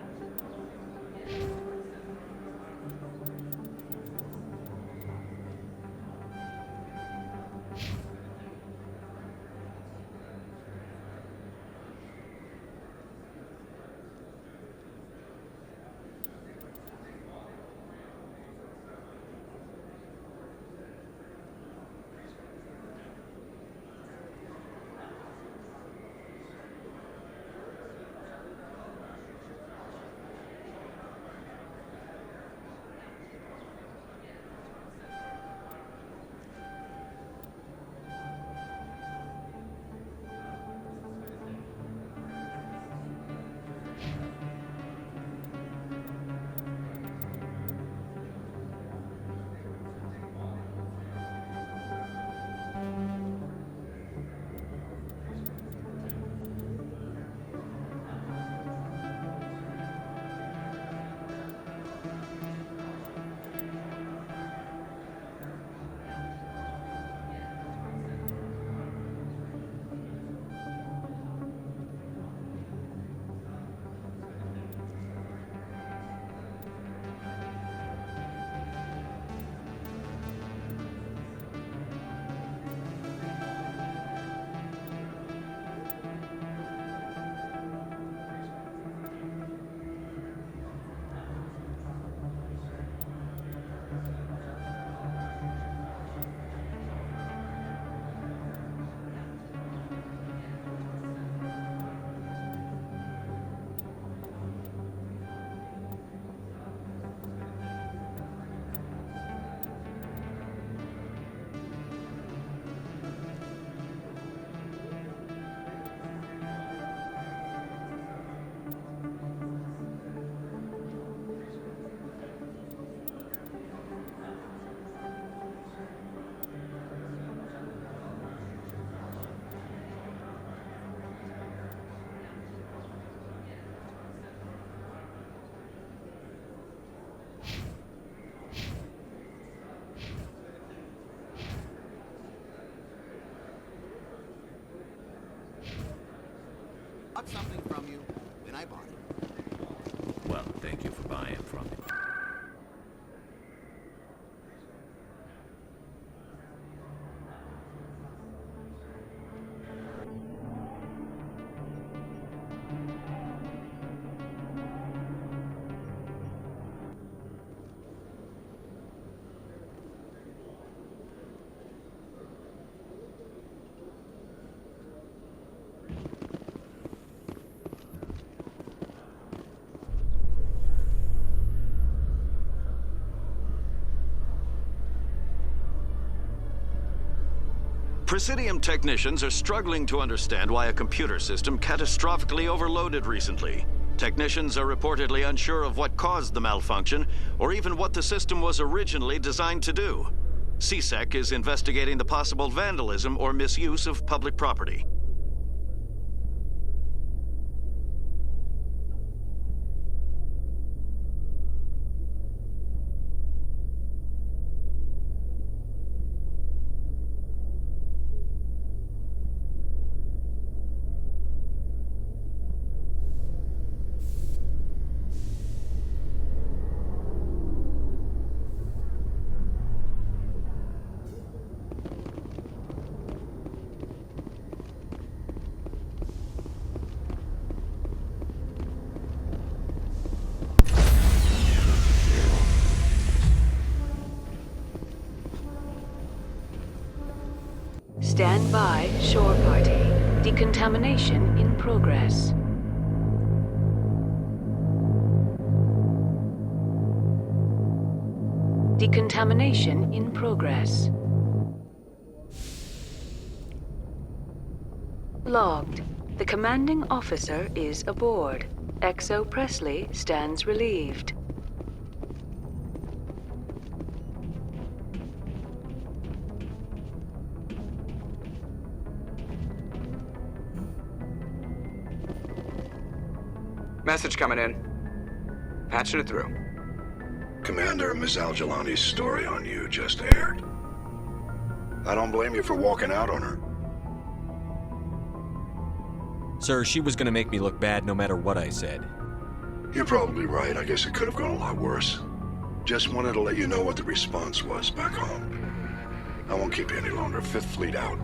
you for buying from him. Presidium technicians are struggling to understand why a computer system catastrophically overloaded recently. Technicians are reportedly unsure of what caused the malfunction, or even what the system was originally designed to do. CSEC is investigating the possible vandalism or misuse of public property. Stand by, shore party. Decontamination in progress. Decontamination in progress. Logged. The commanding officer is aboard. XO Presley stands relieved. Message coming in. Patching it through. Commander, Ms. Al-Jalani's story on you just aired. I don't blame you for walking out on her. Sir, she was gonna make me look bad no matter what I said. You're probably right. I guess it could have gone a lot worse. Just wanted to let you know what the response was back home. I won't keep you any longer. Fifth Fleet out.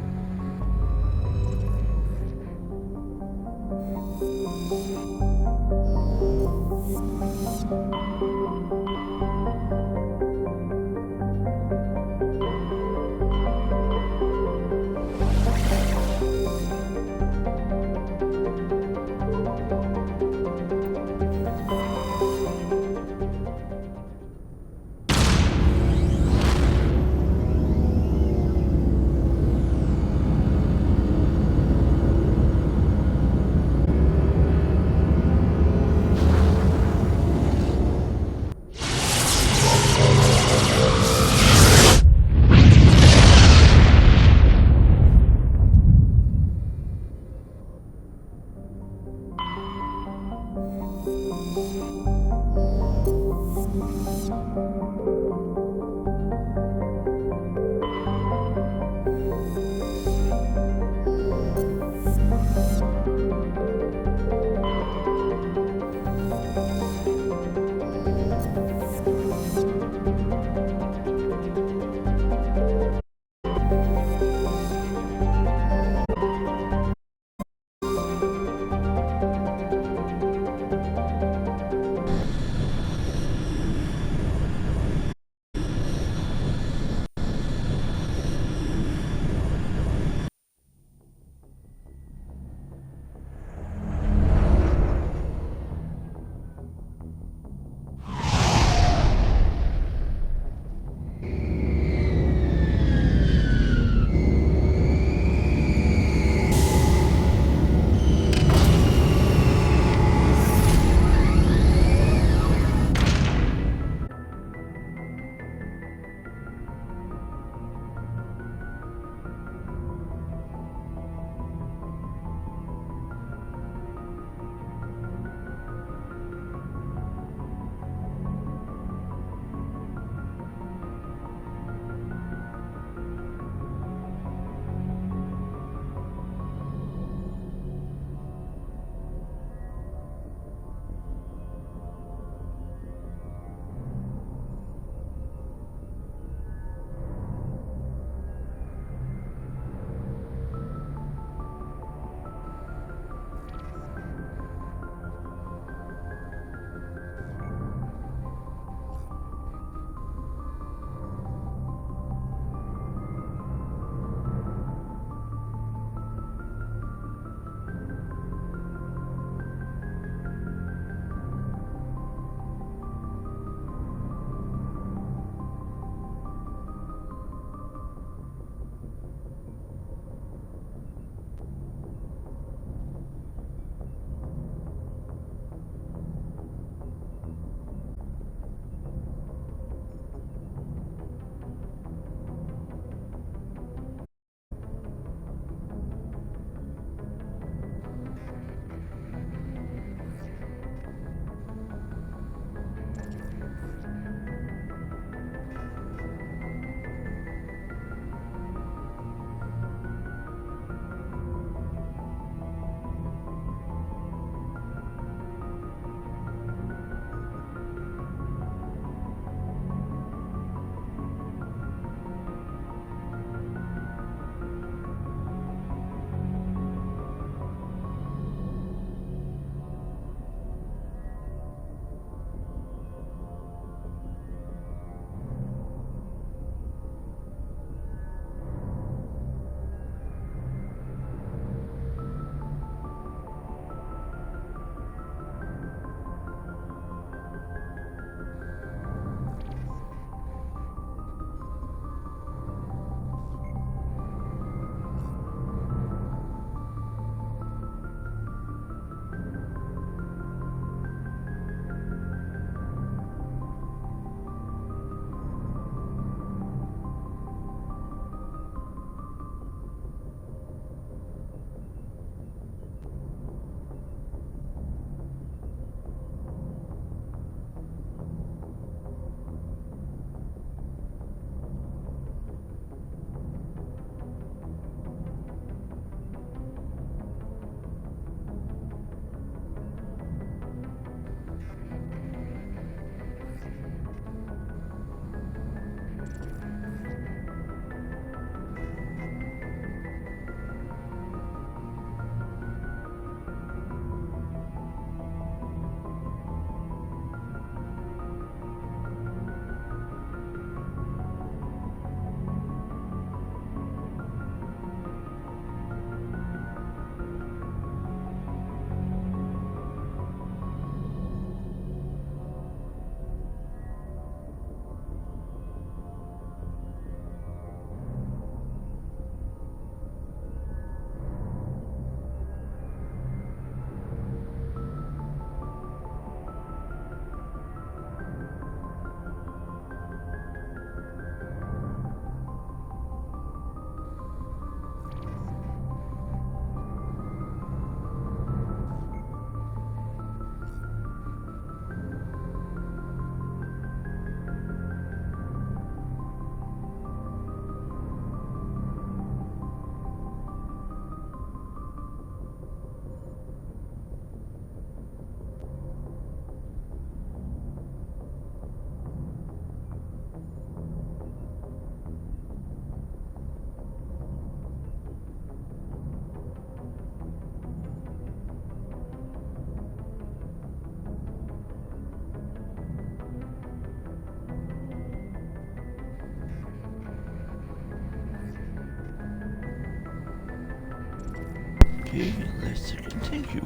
Okay, let's continue.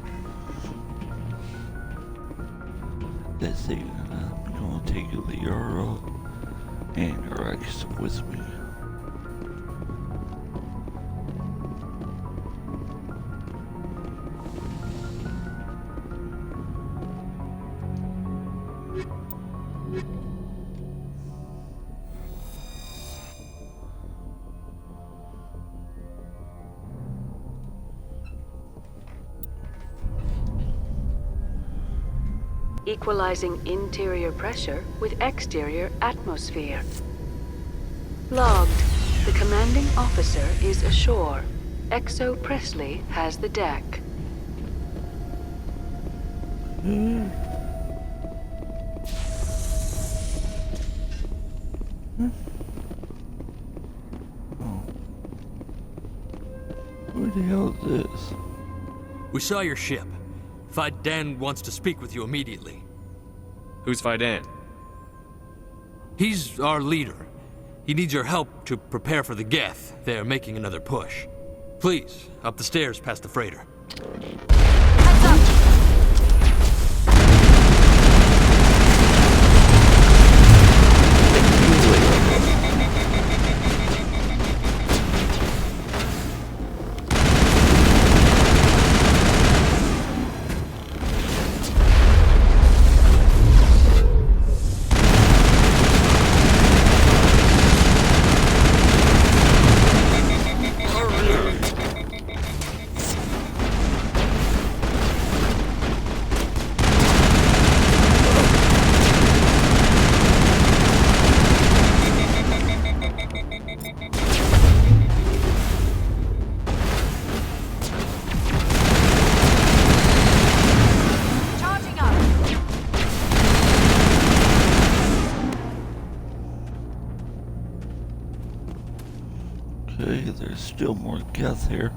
Let's see, I'm gonna take Liara and Rex with me. Equalizing interior pressure with exterior atmosphere. Logged. The commanding officer is ashore. XO Presley has the deck. Who the hell is this? We saw your ship. Fidan wants to speak with you immediately. Who's Fidan? He's our leader. He needs your help to prepare for the Geth. They're making another push. Please, up the stairs past the freighter. Okay, there's still more Geth here.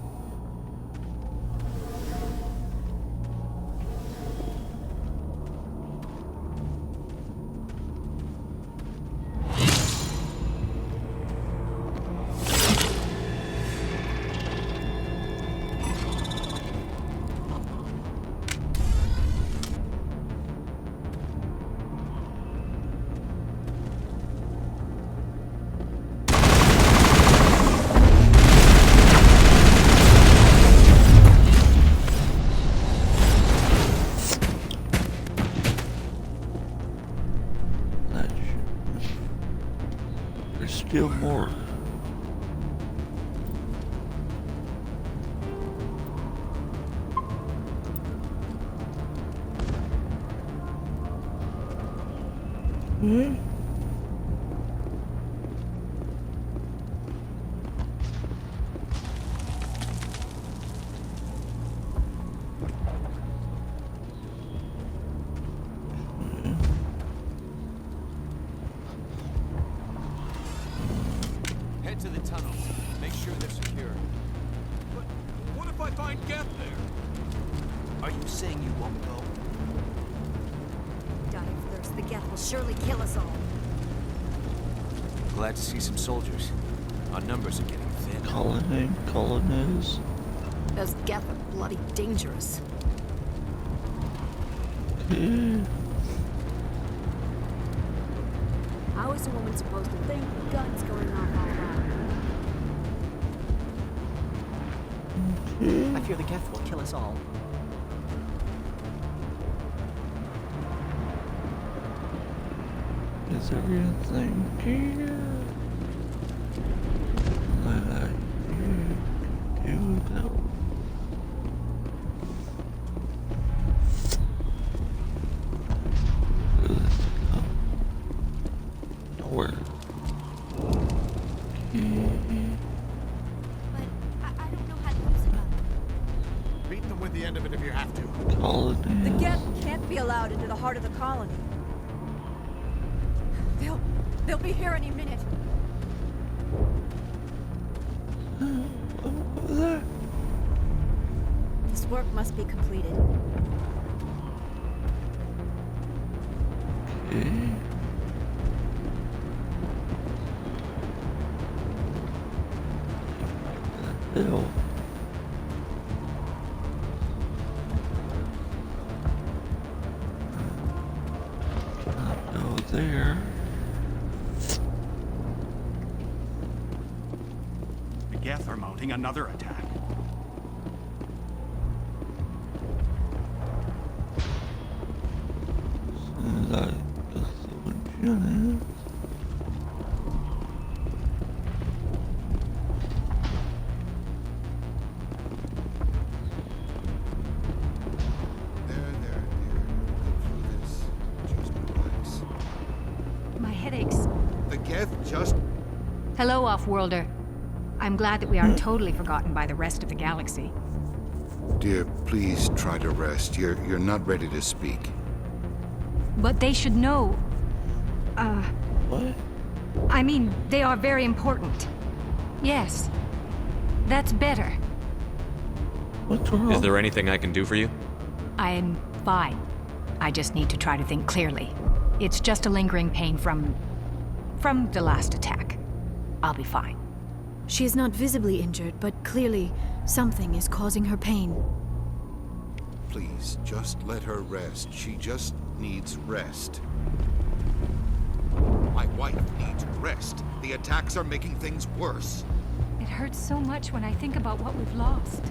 There's still more. Head to the tunnel. Make sure they're secure. But what if I find Geth there? Are you saying you won't go? Die of thirst. The Geth will surely kill us all. Glad to see some soldiers. Our numbers are getting thin. Colonies. Those Geth are bloody dangerous. Okay. How is a woman supposed to think with guns going off all around? I fear the Geth will kill us all. Is there anything here that I can do that? Nowhere. I don't know how to use a gun. Beat them with the end of it if you have to. Colonies. The Geth can't be allowed into the heart of the colony. They'll be here any minute. This work must be completed. Okay. Hell. Geth are mounting another attack. My headaches. The Geth just... Hello, Off-Worlder. I'm glad that we aren't totally forgotten by the rest of the galaxy. Dear, please try to rest. You're not ready to speak. But they should know. What? I mean, they are very important. Yes. That's better. What's wrong? Is there anything I can do for you? I'm fine. I just need to try to think clearly. It's just a lingering pain from the last attack. I'll be fine. She is not visibly injured, but clearly something is causing her pain. Please, just let her rest. She just needs rest. My wife needs rest. The attacks are making things worse. It hurts so much when I think about what we've lost.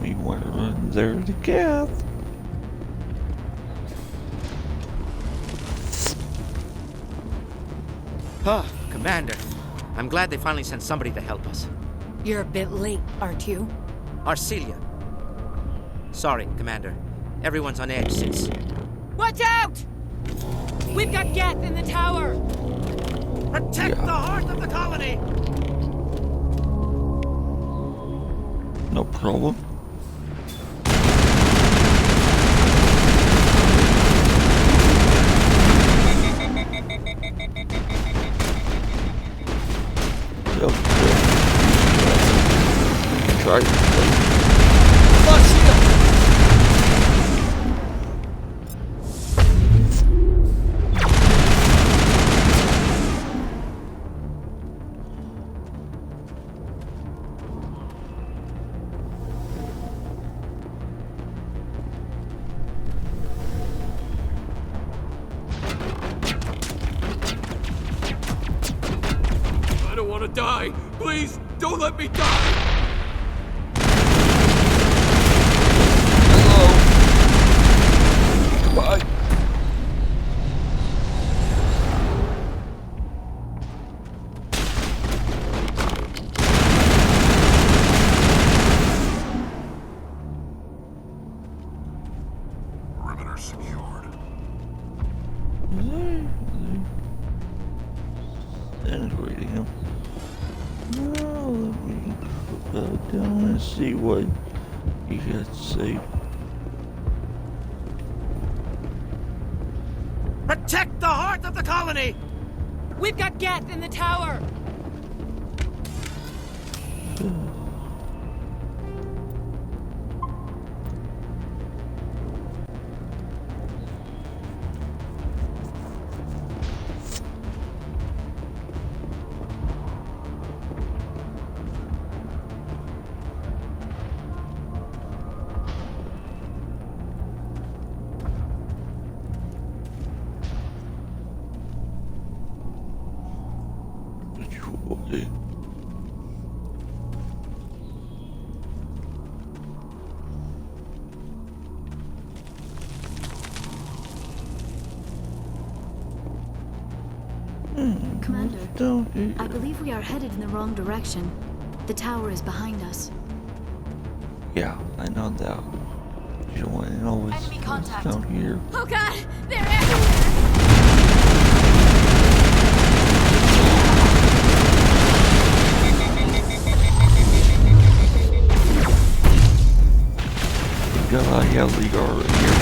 We want to run there to Geth. Huh, Commander. I'm glad they finally sent somebody to help us. You're a bit late, aren't you? Arcelia. Sorry, Commander. Everyone's on edge since... Watch out! We've got Geth in the tower! Protect the heart of the colony! No problem. Try. I don't want to die. Please, don't let me die. Goodbye. Perimeter secured. Integrating him. Now let me go down and see what he has to say. Protect the heart of the colony! We've got Geth in the tower! Okay. Commander, Don't eat. I believe we are headed in the wrong direction. The tower is behind us. Yeah, I know that. You don't want to know what's Enemy contact. down here. Oh god! They're everywhere! Got a heli guard right here.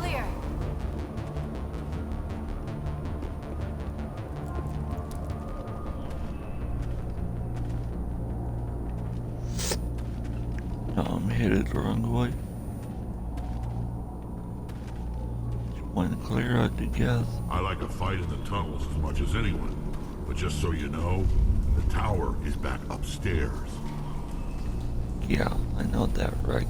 Clear. No, I'm headed the wrong way. want to clear out the gas. I like a fight in the tunnels as much as anyone. But just so you know, the tower is back upstairs. Yeah, I know that, Rex.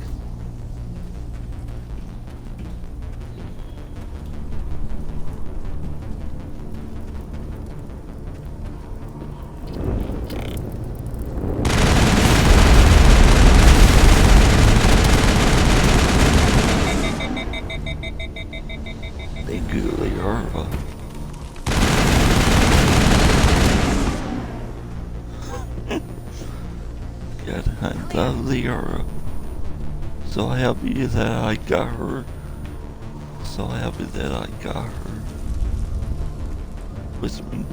Thank you, Liara. God, I love Liara. So happy that I got her. So happy that I got her with me.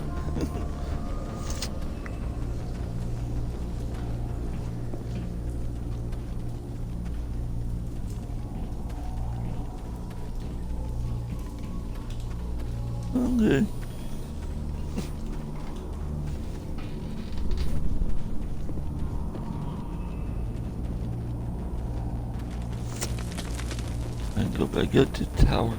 Okay. And go back up to the tower.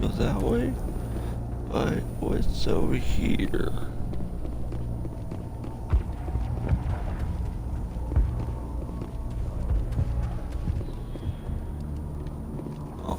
Go that way, but what's over here? Oh.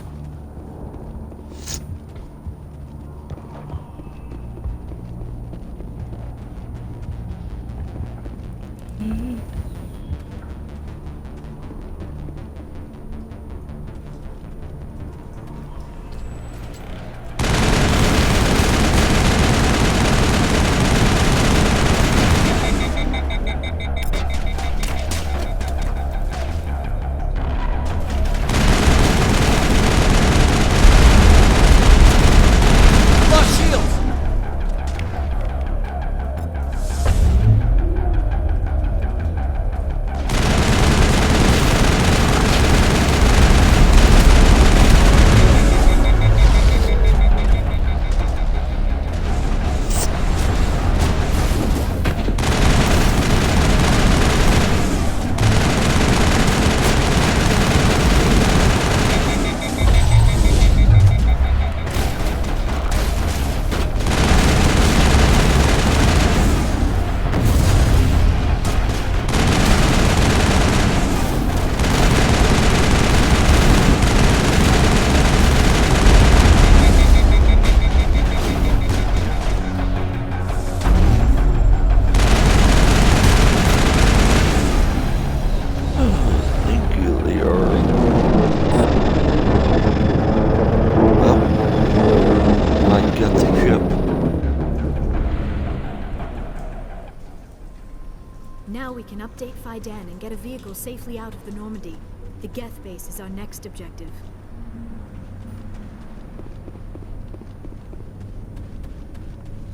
Now we can update Faidan and get a vehicle safely out of the Normandy. The Geth base is our next objective.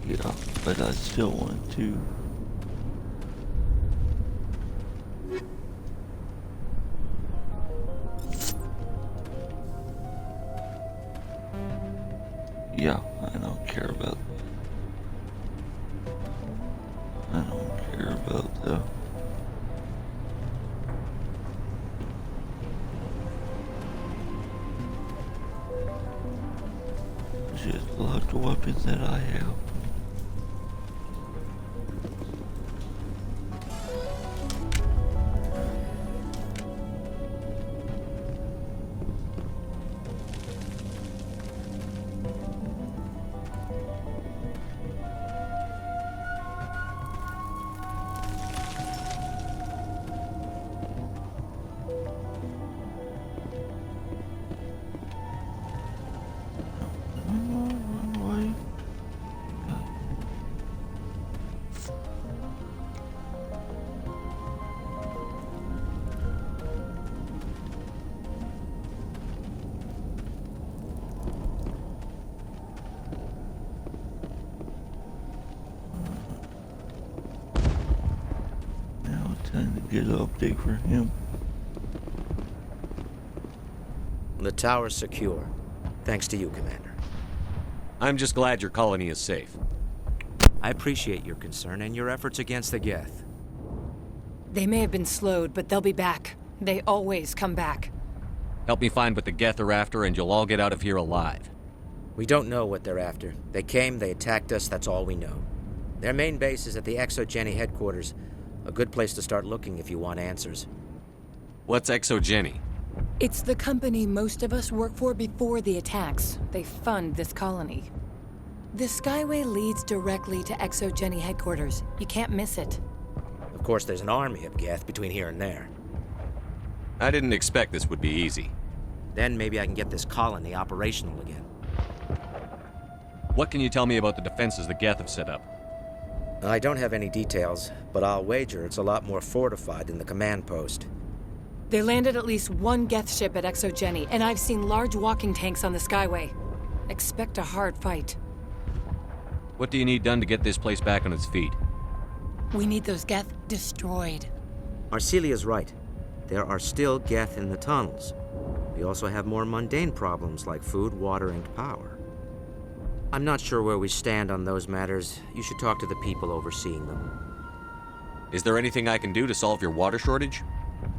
Yeah, but I still want to. Yeah, I don't care about. I don't care about the. Just love the weapons that I have. trying to get an update for him. The tower's secure. Thanks to you, Commander. I'm just glad your colony is safe. I appreciate your concern and your efforts against the Geth. They may have been slowed, but they'll be back. They always come back. Help me find what the Geth are after, and you'll all get out of here alive. We don't know what they're after. They came, they attacked us, that's all we know. Their main base is at the ExoGeni headquarters. A good place to start looking if you want answers. What's ExoGeni? It's the company most of us work for before the attacks. They fund this colony. The Skyway leads directly to ExoGeni headquarters. You can't miss it. Of course, there's an army of Geth between here and there. I didn't expect this would be easy. Then maybe I can get this colony operational again. What can you tell me about the defenses the Geth have set up? I don't have any details, but I'll wager it's a lot more fortified than the command post. They landed at least one Geth ship at ExoGeni, and I've seen large walking tanks on the Skyway. Expect a hard fight. What do you need done to get this place back on its feet? We need those Geth destroyed. Arcelia's right. There are still Geth in the tunnels. We also have more mundane problems like food, water, and power. I'm not sure where we stand on those matters. You should talk to the people overseeing them. Is there anything I can do to solve your water shortage?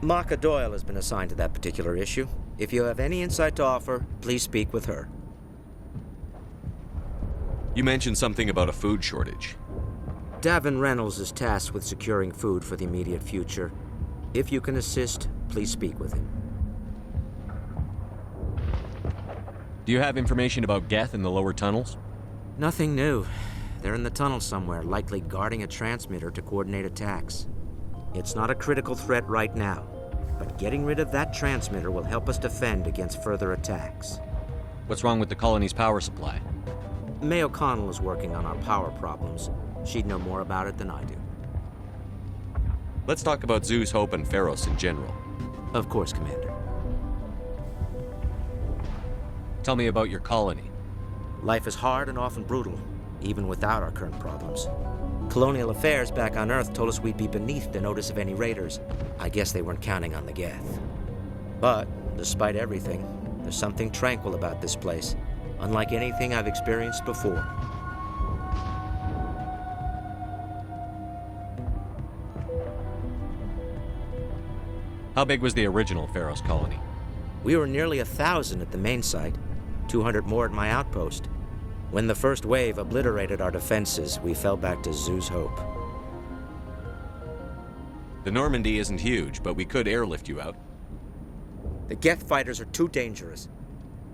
Maka Doyle has been assigned to that particular issue. If you have any insight to offer, please speak with her. You mentioned something about a food shortage. Davin Reynolds is tasked with securing food for the immediate future. If you can assist, please speak with him. Do you have information about Geth in the lower tunnels? Nothing new. They're in the tunnel somewhere, likely guarding a transmitter to coordinate attacks. It's not a critical threat right now, but getting rid of that transmitter will help us defend against further attacks. What's wrong with the colony's power supply? May O'Connell is working on our power problems. She'd know more about it than I do. Let's talk about Zeus, Hope, and Pharos in general. Of course, Commander. Tell me about your colony. Life is hard and often brutal, even without our current problems. Colonial Affairs back on Earth told us we'd be beneath the notice of any raiders. I guess they weren't counting on the Geth. But, despite everything, there's something tranquil about this place, unlike anything I've experienced before. How big was the original Pharos colony? We were nearly 1,000 at the main site, 200 more at my outpost. When the first wave obliterated our defenses, we fell back to Zeus Hope. The Normandy isn't huge, but we could airlift you out. The Geth fighters are too dangerous,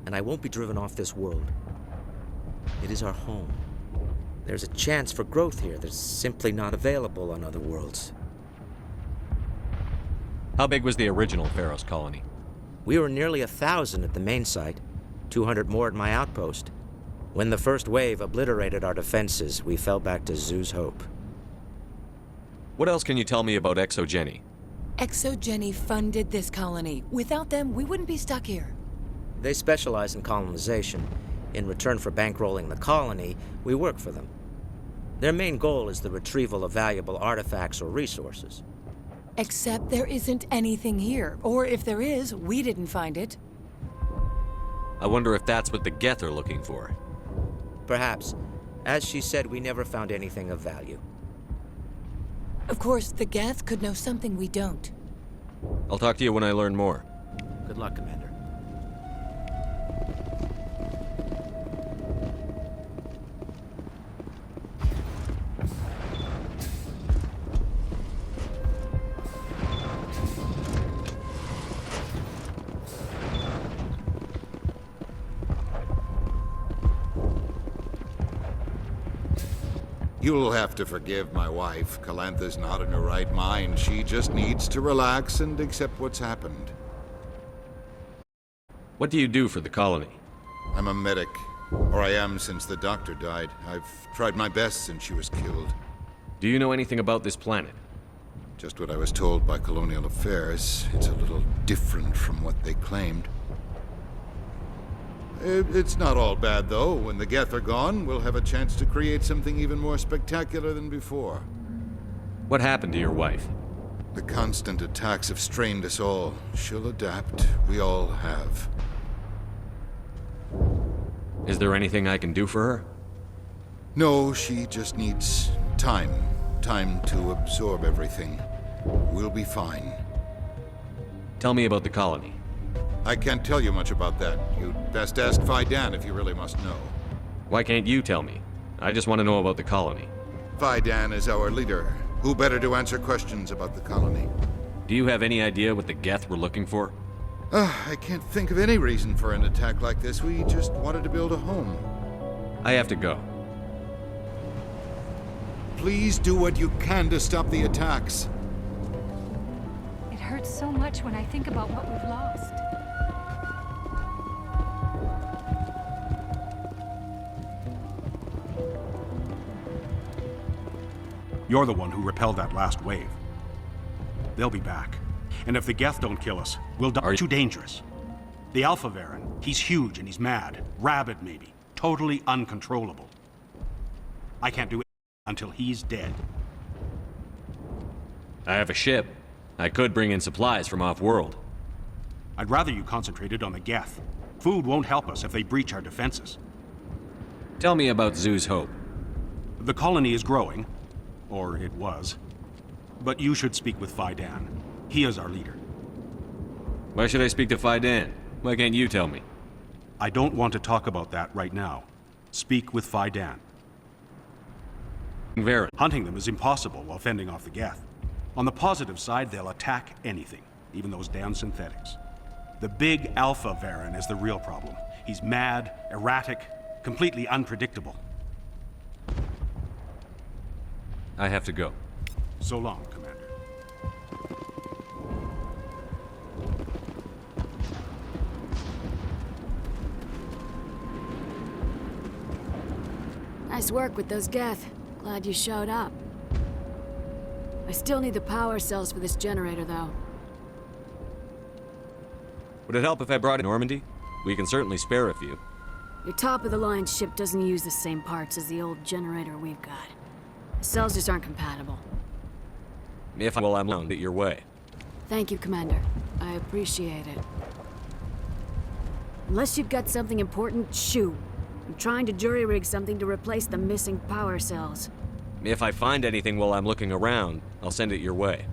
and I won't be driven off this world. It is our home. There's a chance for growth here that's simply not available on other worlds. How big was the original Pharos colony? We were nearly 1,000 at the main site, 200 more at my outpost. When the first wave obliterated our defenses, we fell back to Zeus Hope. What else can you tell me about ExoGeni? ExoGeni funded this colony. Without them, we wouldn't be stuck here. They specialize in colonization. In return for bankrolling the colony, we work for them. Their main goal is the retrieval of valuable artifacts or resources. Except there isn't anything here. Or if there is, we didn't find it. I wonder if that's what the Geth are looking for. Perhaps. As she said, we never found anything of value. Of course, the Geth could know something we don't. I'll talk to you when I learn more. Good luck, Commander. You'll have to forgive my wife. Calantha's not in her right mind. She just needs to relax and accept what's happened. What do you do for the colony? I'm a medic. Or I am since the doctor died. I've tried my best since she was killed. Do you know anything about this planet? Just what I was told by Colonial Affairs. It's a little different from what they claimed. It's not all bad, though. When the Geth are gone, we'll have a chance to create something even more spectacular than before. What happened to your wife? The constant attacks have strained us all. She'll adapt. We all have. Is there anything I can do for her? No, she just needs time. Time to absorb everything. We'll be fine. Tell me about the colony. I can't tell you much about that. You'd best ask Phi Dan if you really must know. Why can't you tell me? I just want to know about the colony. Phi Dan is our leader. Who better to answer questions about the colony? Do you have any idea what the Geth were looking for? I can't think of any reason for an attack like this. We just wanted to build a home. I have to go. Please do what you can to stop the attacks. It hurts so much when I think about what we've lost. You're the one who repelled that last wave. They'll be back. And if the Geth don't kill us, we'll die. Are too dangerous. The Alpha Varen, he's huge and he's mad. Rabid, maybe. Totally uncontrollable. I can't do it until he's dead. I have a ship. I could bring in supplies from off-world. I'd rather you concentrated on the Geth. Food won't help us if they breach our defenses. Tell me about Zhu's Hope. The colony is growing. Or it was. But you should speak with Phi Dan. He is our leader. Why should I speak to Phi Dan? Why can't you tell me? I don't want to talk about that right now. Speak with Phi Dan. Varen. Hunting them is impossible while fending off the Geth. On the positive side, they'll attack anything, even those damn synthetics. The big Alpha Varen is the real problem. He's mad, erratic, completely unpredictable. I have to go. So long, Commander. Nice work with those Geth. Glad you showed up. I still need the power cells for this generator, though. Would it help if I brought in Normandy? We can certainly spare a few. Your top-of-the-line ship doesn't use the same parts as the old generator we've got. The cells just aren't compatible. If I'm loaned it your way. Thank you, Commander. I appreciate it. Unless you've got something important, shoot. I'm trying to jury-rig something to replace the missing power cells. If I find anything while I'm looking around, I'll send it your way.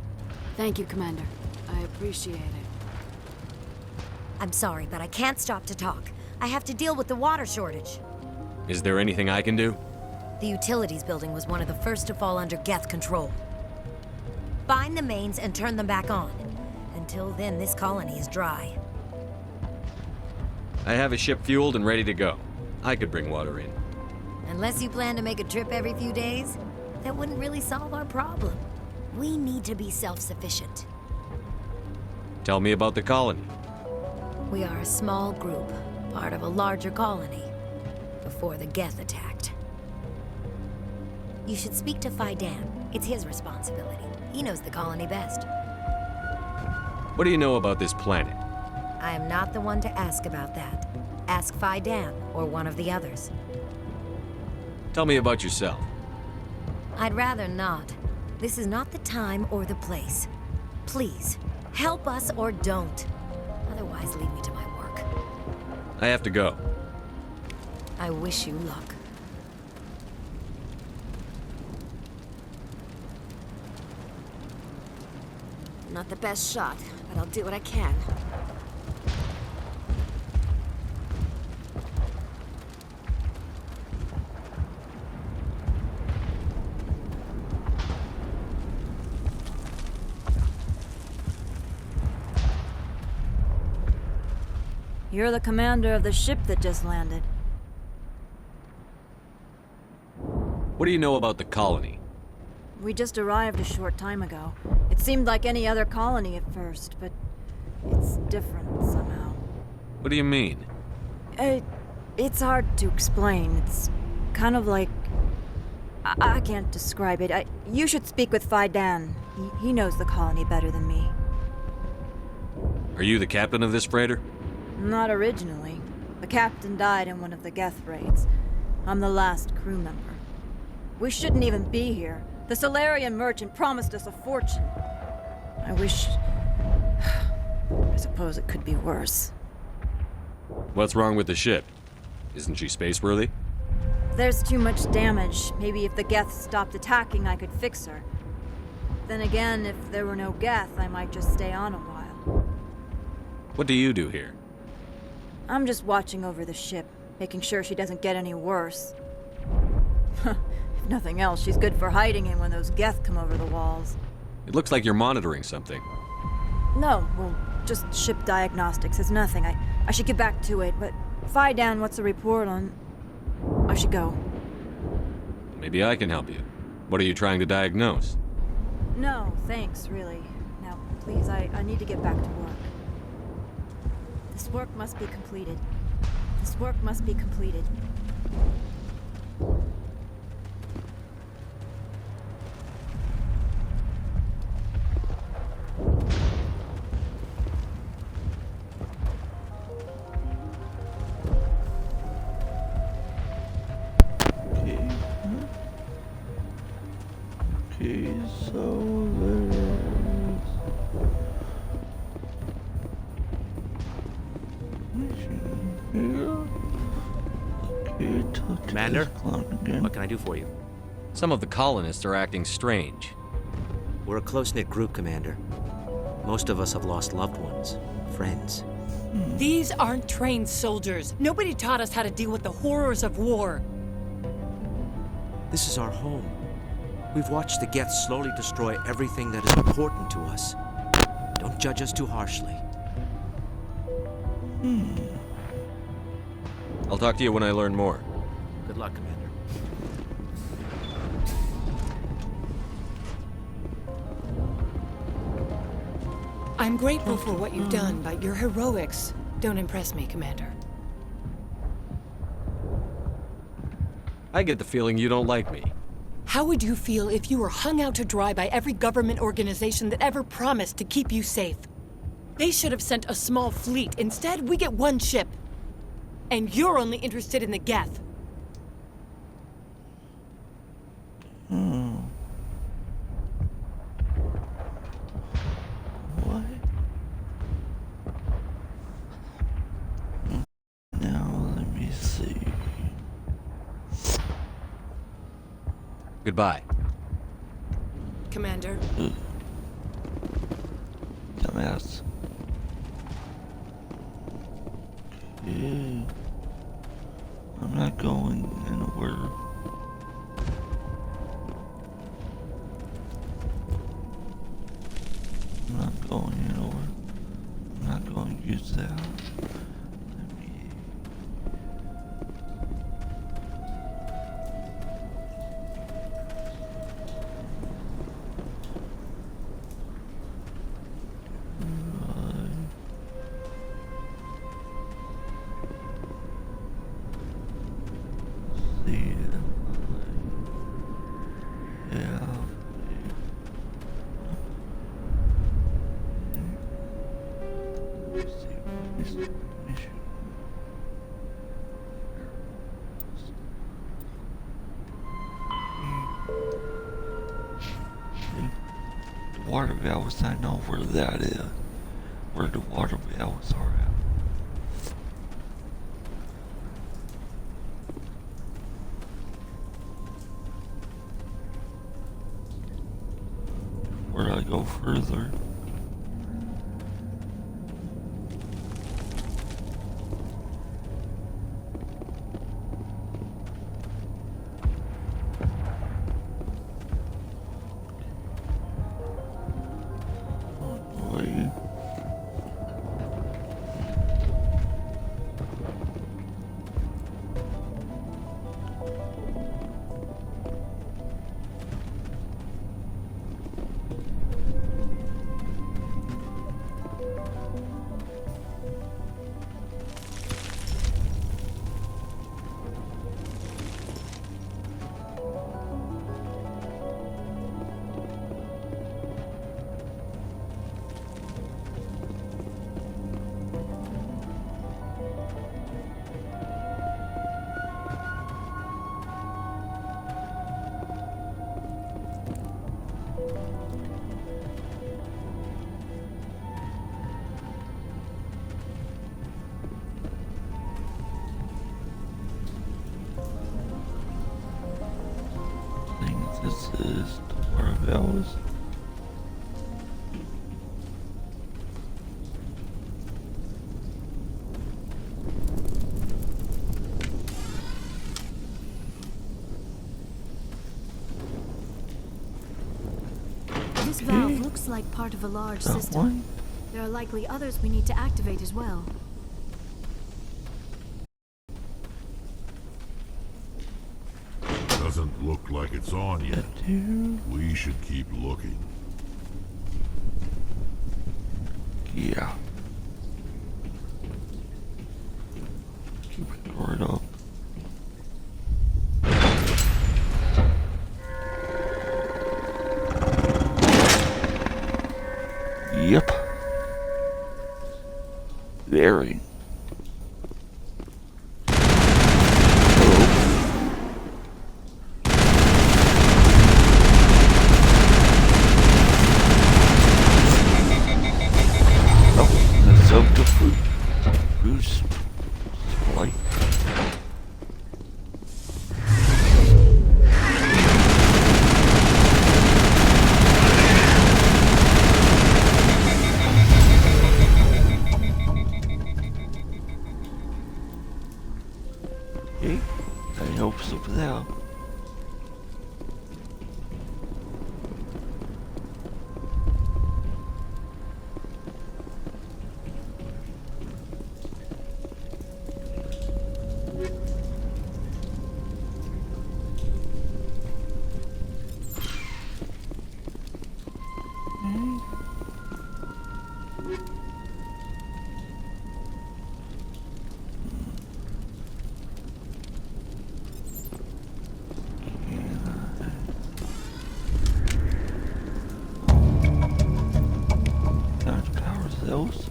Thank you, Commander. I appreciate it. I'm sorry, but I can't stop to talk. I have to deal with the water shortage. Is there anything I can do? The utilities building was one of the first to fall under Geth control. Find the mains and turn them back on. Until then, this colony is dry. I have a ship fueled and ready to go. I could bring water in. Unless you plan to make a trip every few days, that wouldn't really solve our problem. We need to be self-sufficient. Tell me about the colony. We are a small group, part of a larger colony, before the Geth attacked. You should speak to Phi Dan. It's his responsibility. He knows the colony best. What do you know about this planet? I am not the one to ask about that. Ask Phi Dan or one of the others. Tell me about yourself. I'd rather not. This is not the time or the place. Please, help us or don't. Otherwise, leave me to my work. I have to go. I wish you luck. Not the best shot, but I'll do what I can. You're the commander of the ship that just landed. What do you know about the colony? We just arrived a short time ago. It seemed like any other colony at first, but it's different somehow. What do you mean? It's hard to explain. It's kind of like... I can't describe it. You should speak with Phi Dan. He knows the colony better than me. Are you the captain of this freighter? Not originally. The captain died in one of the Geth raids. I'm the last crew member. We shouldn't even be here. The Solarian merchant promised us a fortune. I wish... I suppose it could be worse. What's wrong with the ship? Isn't she space-worthy? There's too much damage. Maybe if the Geth stopped attacking, I could fix her. Then again, if there were no Geth, I might just stay on a while. What do you do here? I'm just watching over the ship, making sure she doesn't get any worse. If nothing else, she's good for hiding in when those Geth come over the walls. It looks like you're monitoring something. No, well, just ship diagnostics. It's nothing. I should get back to it, but Fidan, what's the report on... I should go. Maybe I can help you. What are you trying to diagnose? No, thanks, really. Now, please, I need to get back to work. This work must be completed. This work must be completed. Okay, so there's... Okay, talk to Commander, this clown again. what can I do for you? Some of the colonists are acting strange. We're a close-knit group, Commander. Most of us have lost loved ones, friends. These aren't trained soldiers. Nobody taught us how to deal with the horrors of war. This is our home. We've watched the Geth slowly destroy everything that is important to us. Don't judge us too harshly. I'll talk to you when I learn more. Good luck, Commander. I'm grateful for what you've done, but your heroics don't impress me, Commander. I get the feeling you don't like me. How would you feel if you were hung out to dry by every government organization that ever promised to keep you safe? They should have sent a small fleet. Instead, we get one ship. And you're only interested in the Geth. What? Now, let me see. Goodbye. Commander. Dumbass. Yeah. I'm not going anywhere. I'm not going anywhere. I'm not going to use that. Let me... Water valves, I know where that is. Where the water valves are at. Where I go further. What are those? This valve looks like part of a large system. One? There are likely others we need to activate as well. Doesn't look like it's on yet. We should keep looking. Yeah. Keep it right up. Yep. Very. I hope so for that. Those?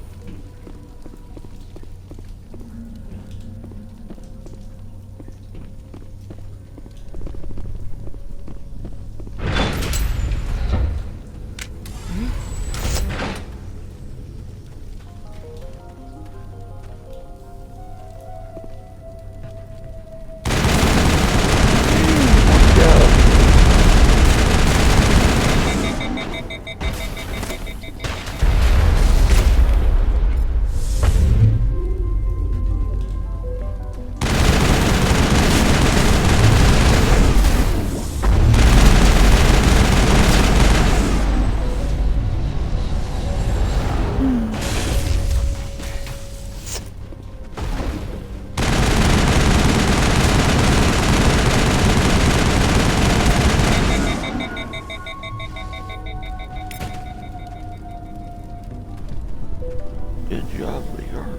Good job, Leon.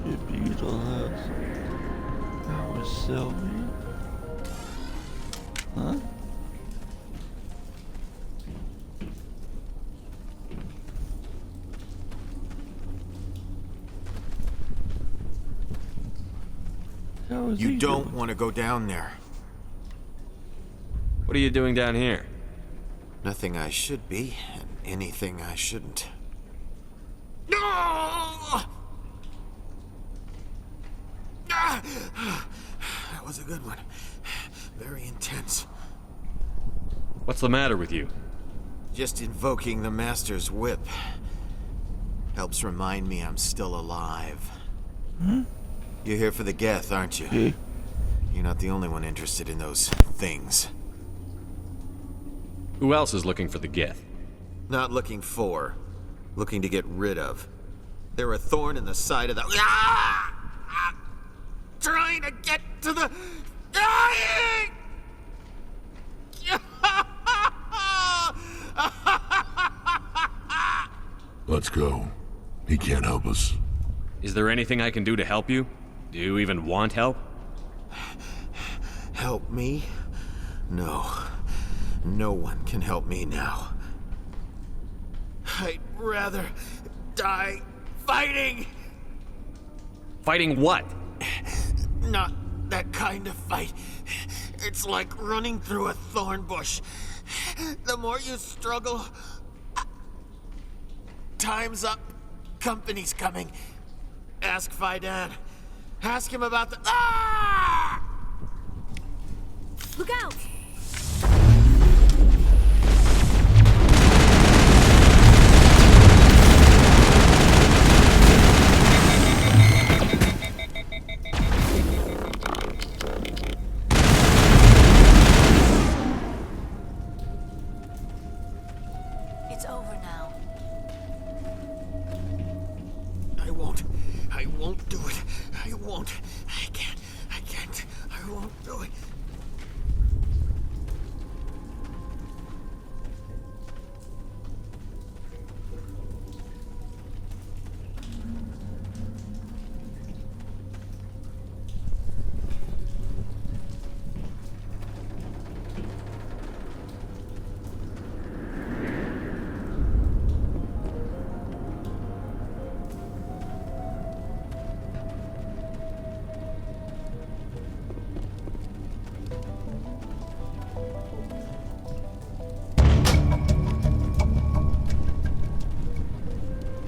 Good beat on that. That was Sylvie. Huh? You don't want to go down there. What are you doing down here? Nothing I should be, and anything I shouldn't. No! That was a good one. Very intense. What's the matter with you? Just invoking the Master's whip helps remind me I'm still alive. Hmm? You're here for the Geth, aren't you? Yeah. You're not the only one interested in those things. Who else is looking for the Geth? Not looking for. Looking to get rid of. They're a thorn in the side of the... Trying to get to the... Let's go. He can't help us. Is there anything I can do to help you? Do you even want help? Help me? No. No one can help me now. I'd rather die fighting! Fighting what? Not that kind of fight. It's like running through a thorn bush. The more you struggle... Time's up. Company's coming. Ask Faidan. Ask him about the. Ah! Look out! It's over now. I won't do it. I won't. I can't. I won't do it.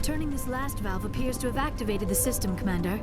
Turning this last valve appears to have activated the system, Commander.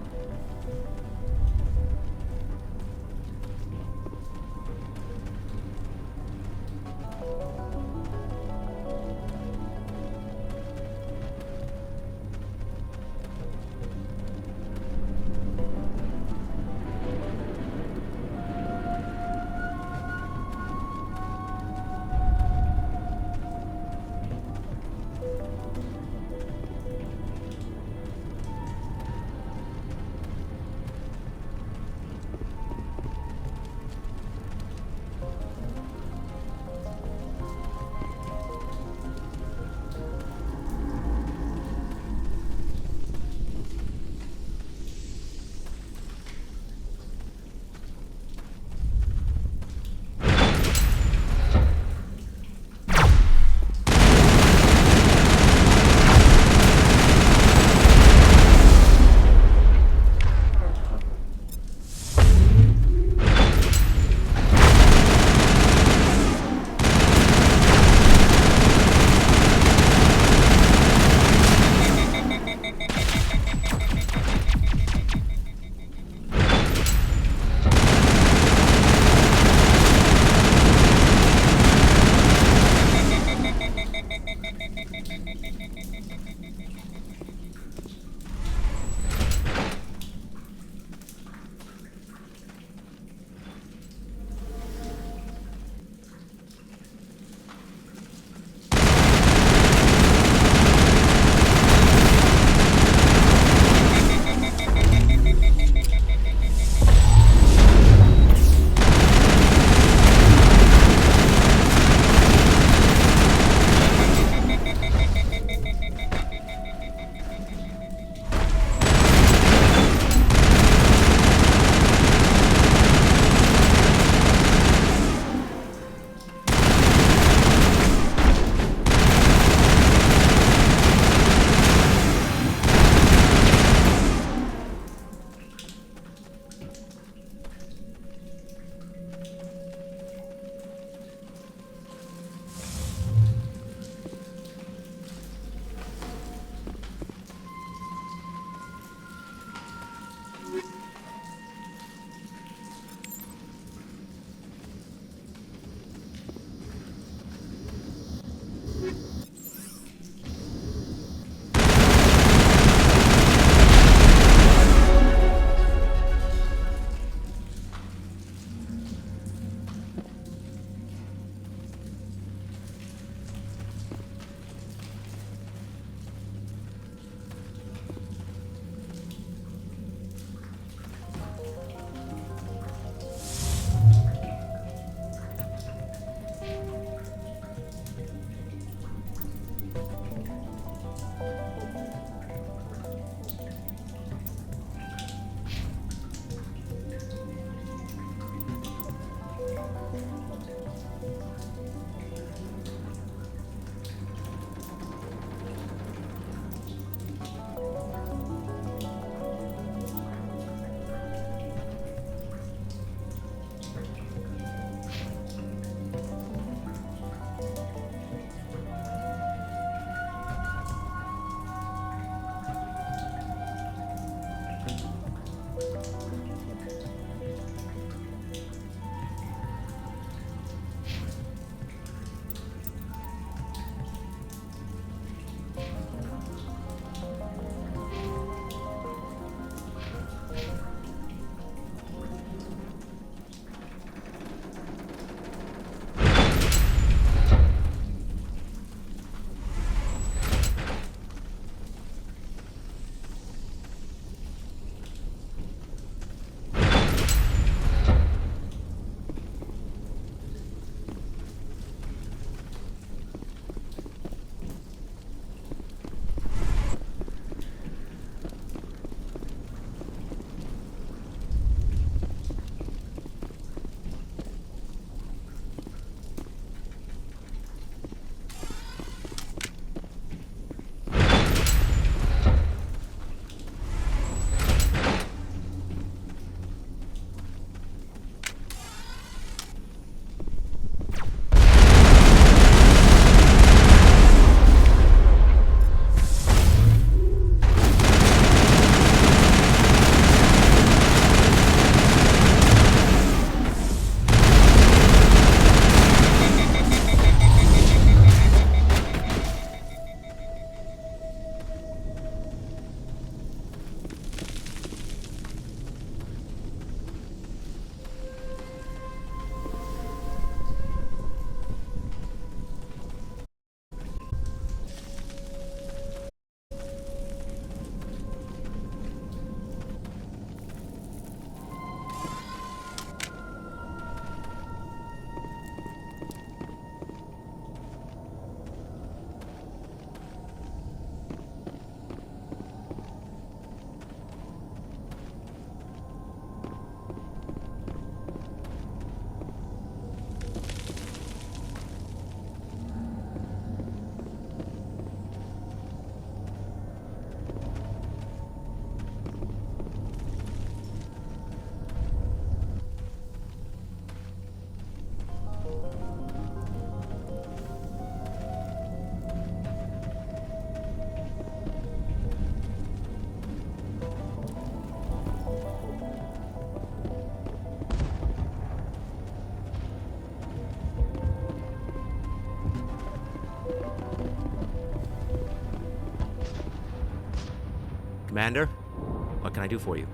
Commander, what can I do for you?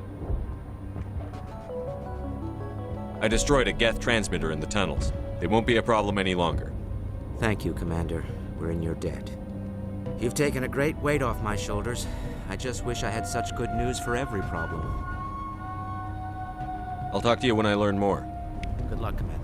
I destroyed a Geth transmitter in the tunnels. They won't be a problem any longer. Thank you, Commander. We're in your debt. You've taken a great weight off my shoulders. I just wish I had such good news for every problem. I'll talk to you when I learn more. Good luck, Commander.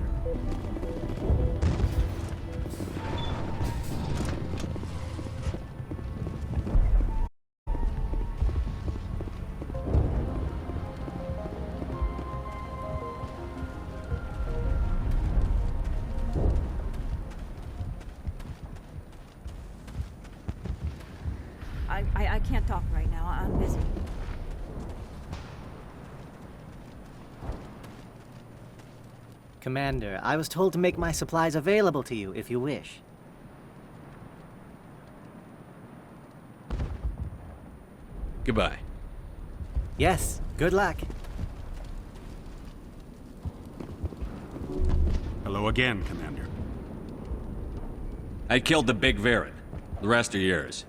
I can't talk right now. I'm busy. Commander, I was told to make my supplies available to you if you wish. Goodbye. Yes, good luck. Hello again, Commander. I killed the Big Varen. The rest are yours.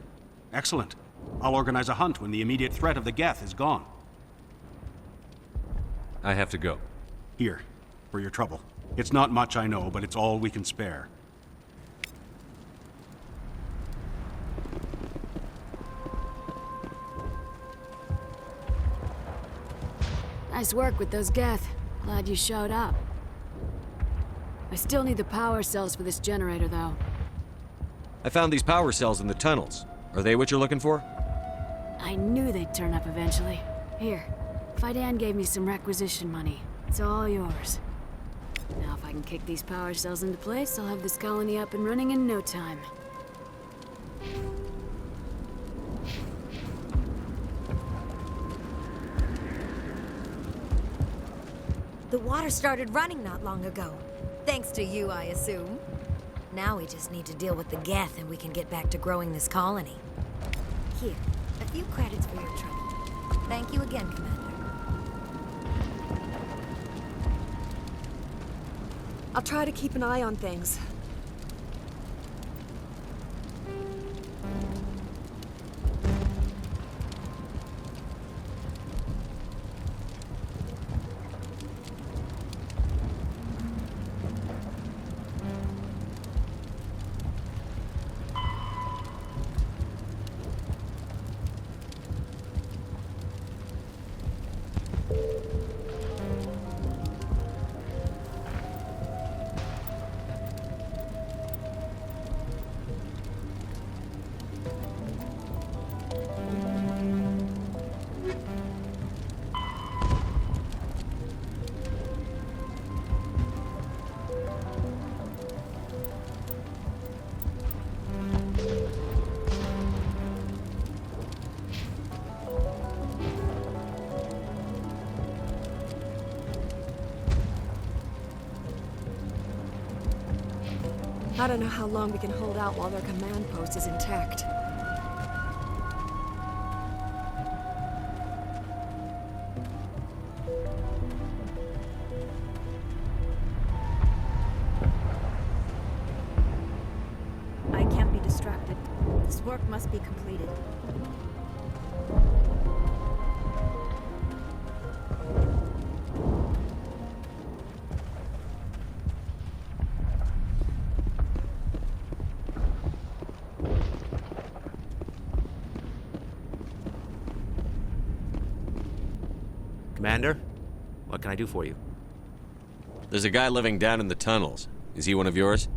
Excellent. I'll organize a hunt when the immediate threat of the Geth is gone. I have to go. Here, for your trouble. It's not much, I know, but it's all we can spare. Nice work with those Geth. Glad you showed up. I still need the power cells for this generator, though. I found these power cells in the tunnels. Are they what you're looking for? I knew they'd turn up eventually. Here, Fidan gave me some requisition money. It's all yours. Now if I can kick these power cells into place, I'll have this colony up and running in no time. The water started running not long ago. Thanks to you, I assume. Now we just need to deal with the Geth and we can get back to growing this colony. Here, a few credits for your trouble. Thank you again, Commander. I'll try to keep an eye on things. I don't know how long we can hold out while their command post is intact. I can't be distracted. This work must be completed. Commander, what can I do for you? There's a guy living down in the tunnels. Is he one of yours?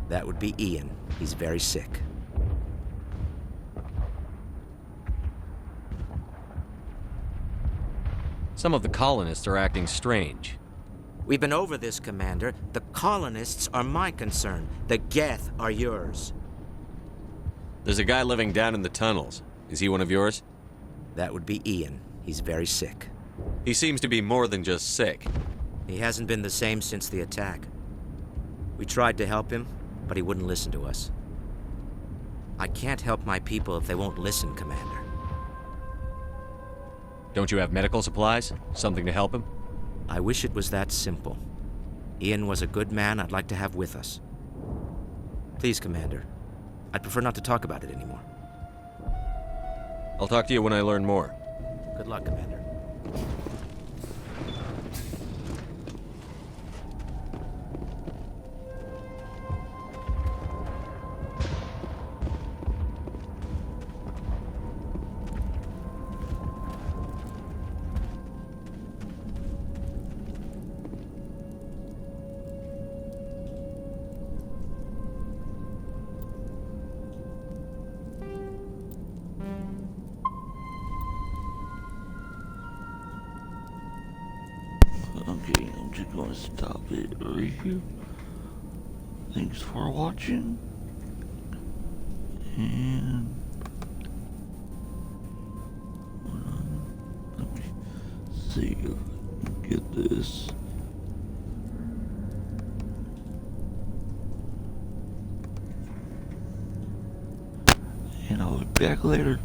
That would be Ian. He's very sick. Some of the colonists are acting strange. We've been over this, Commander. The colonists are my concern. The Geth are yours. There's a guy living down in the tunnels. Is he one of yours? That would be Ian. He's very sick. He seems to be more than just sick. He hasn't been the same since the attack. We tried to help him, but he wouldn't listen to us. I can't help my people if they won't listen, Commander. Don't you have medical supplies? Something to help him? I wish it was that simple. Ian was a good man I'd like to have with us. Please, Commander. I'd prefer not to talk about it anymore. I'll talk to you when I learn more. Good luck, Commander. Okay, I'm just going to stop it right here. Thanks for watching. And let me see if I can get this. And I'll be back later.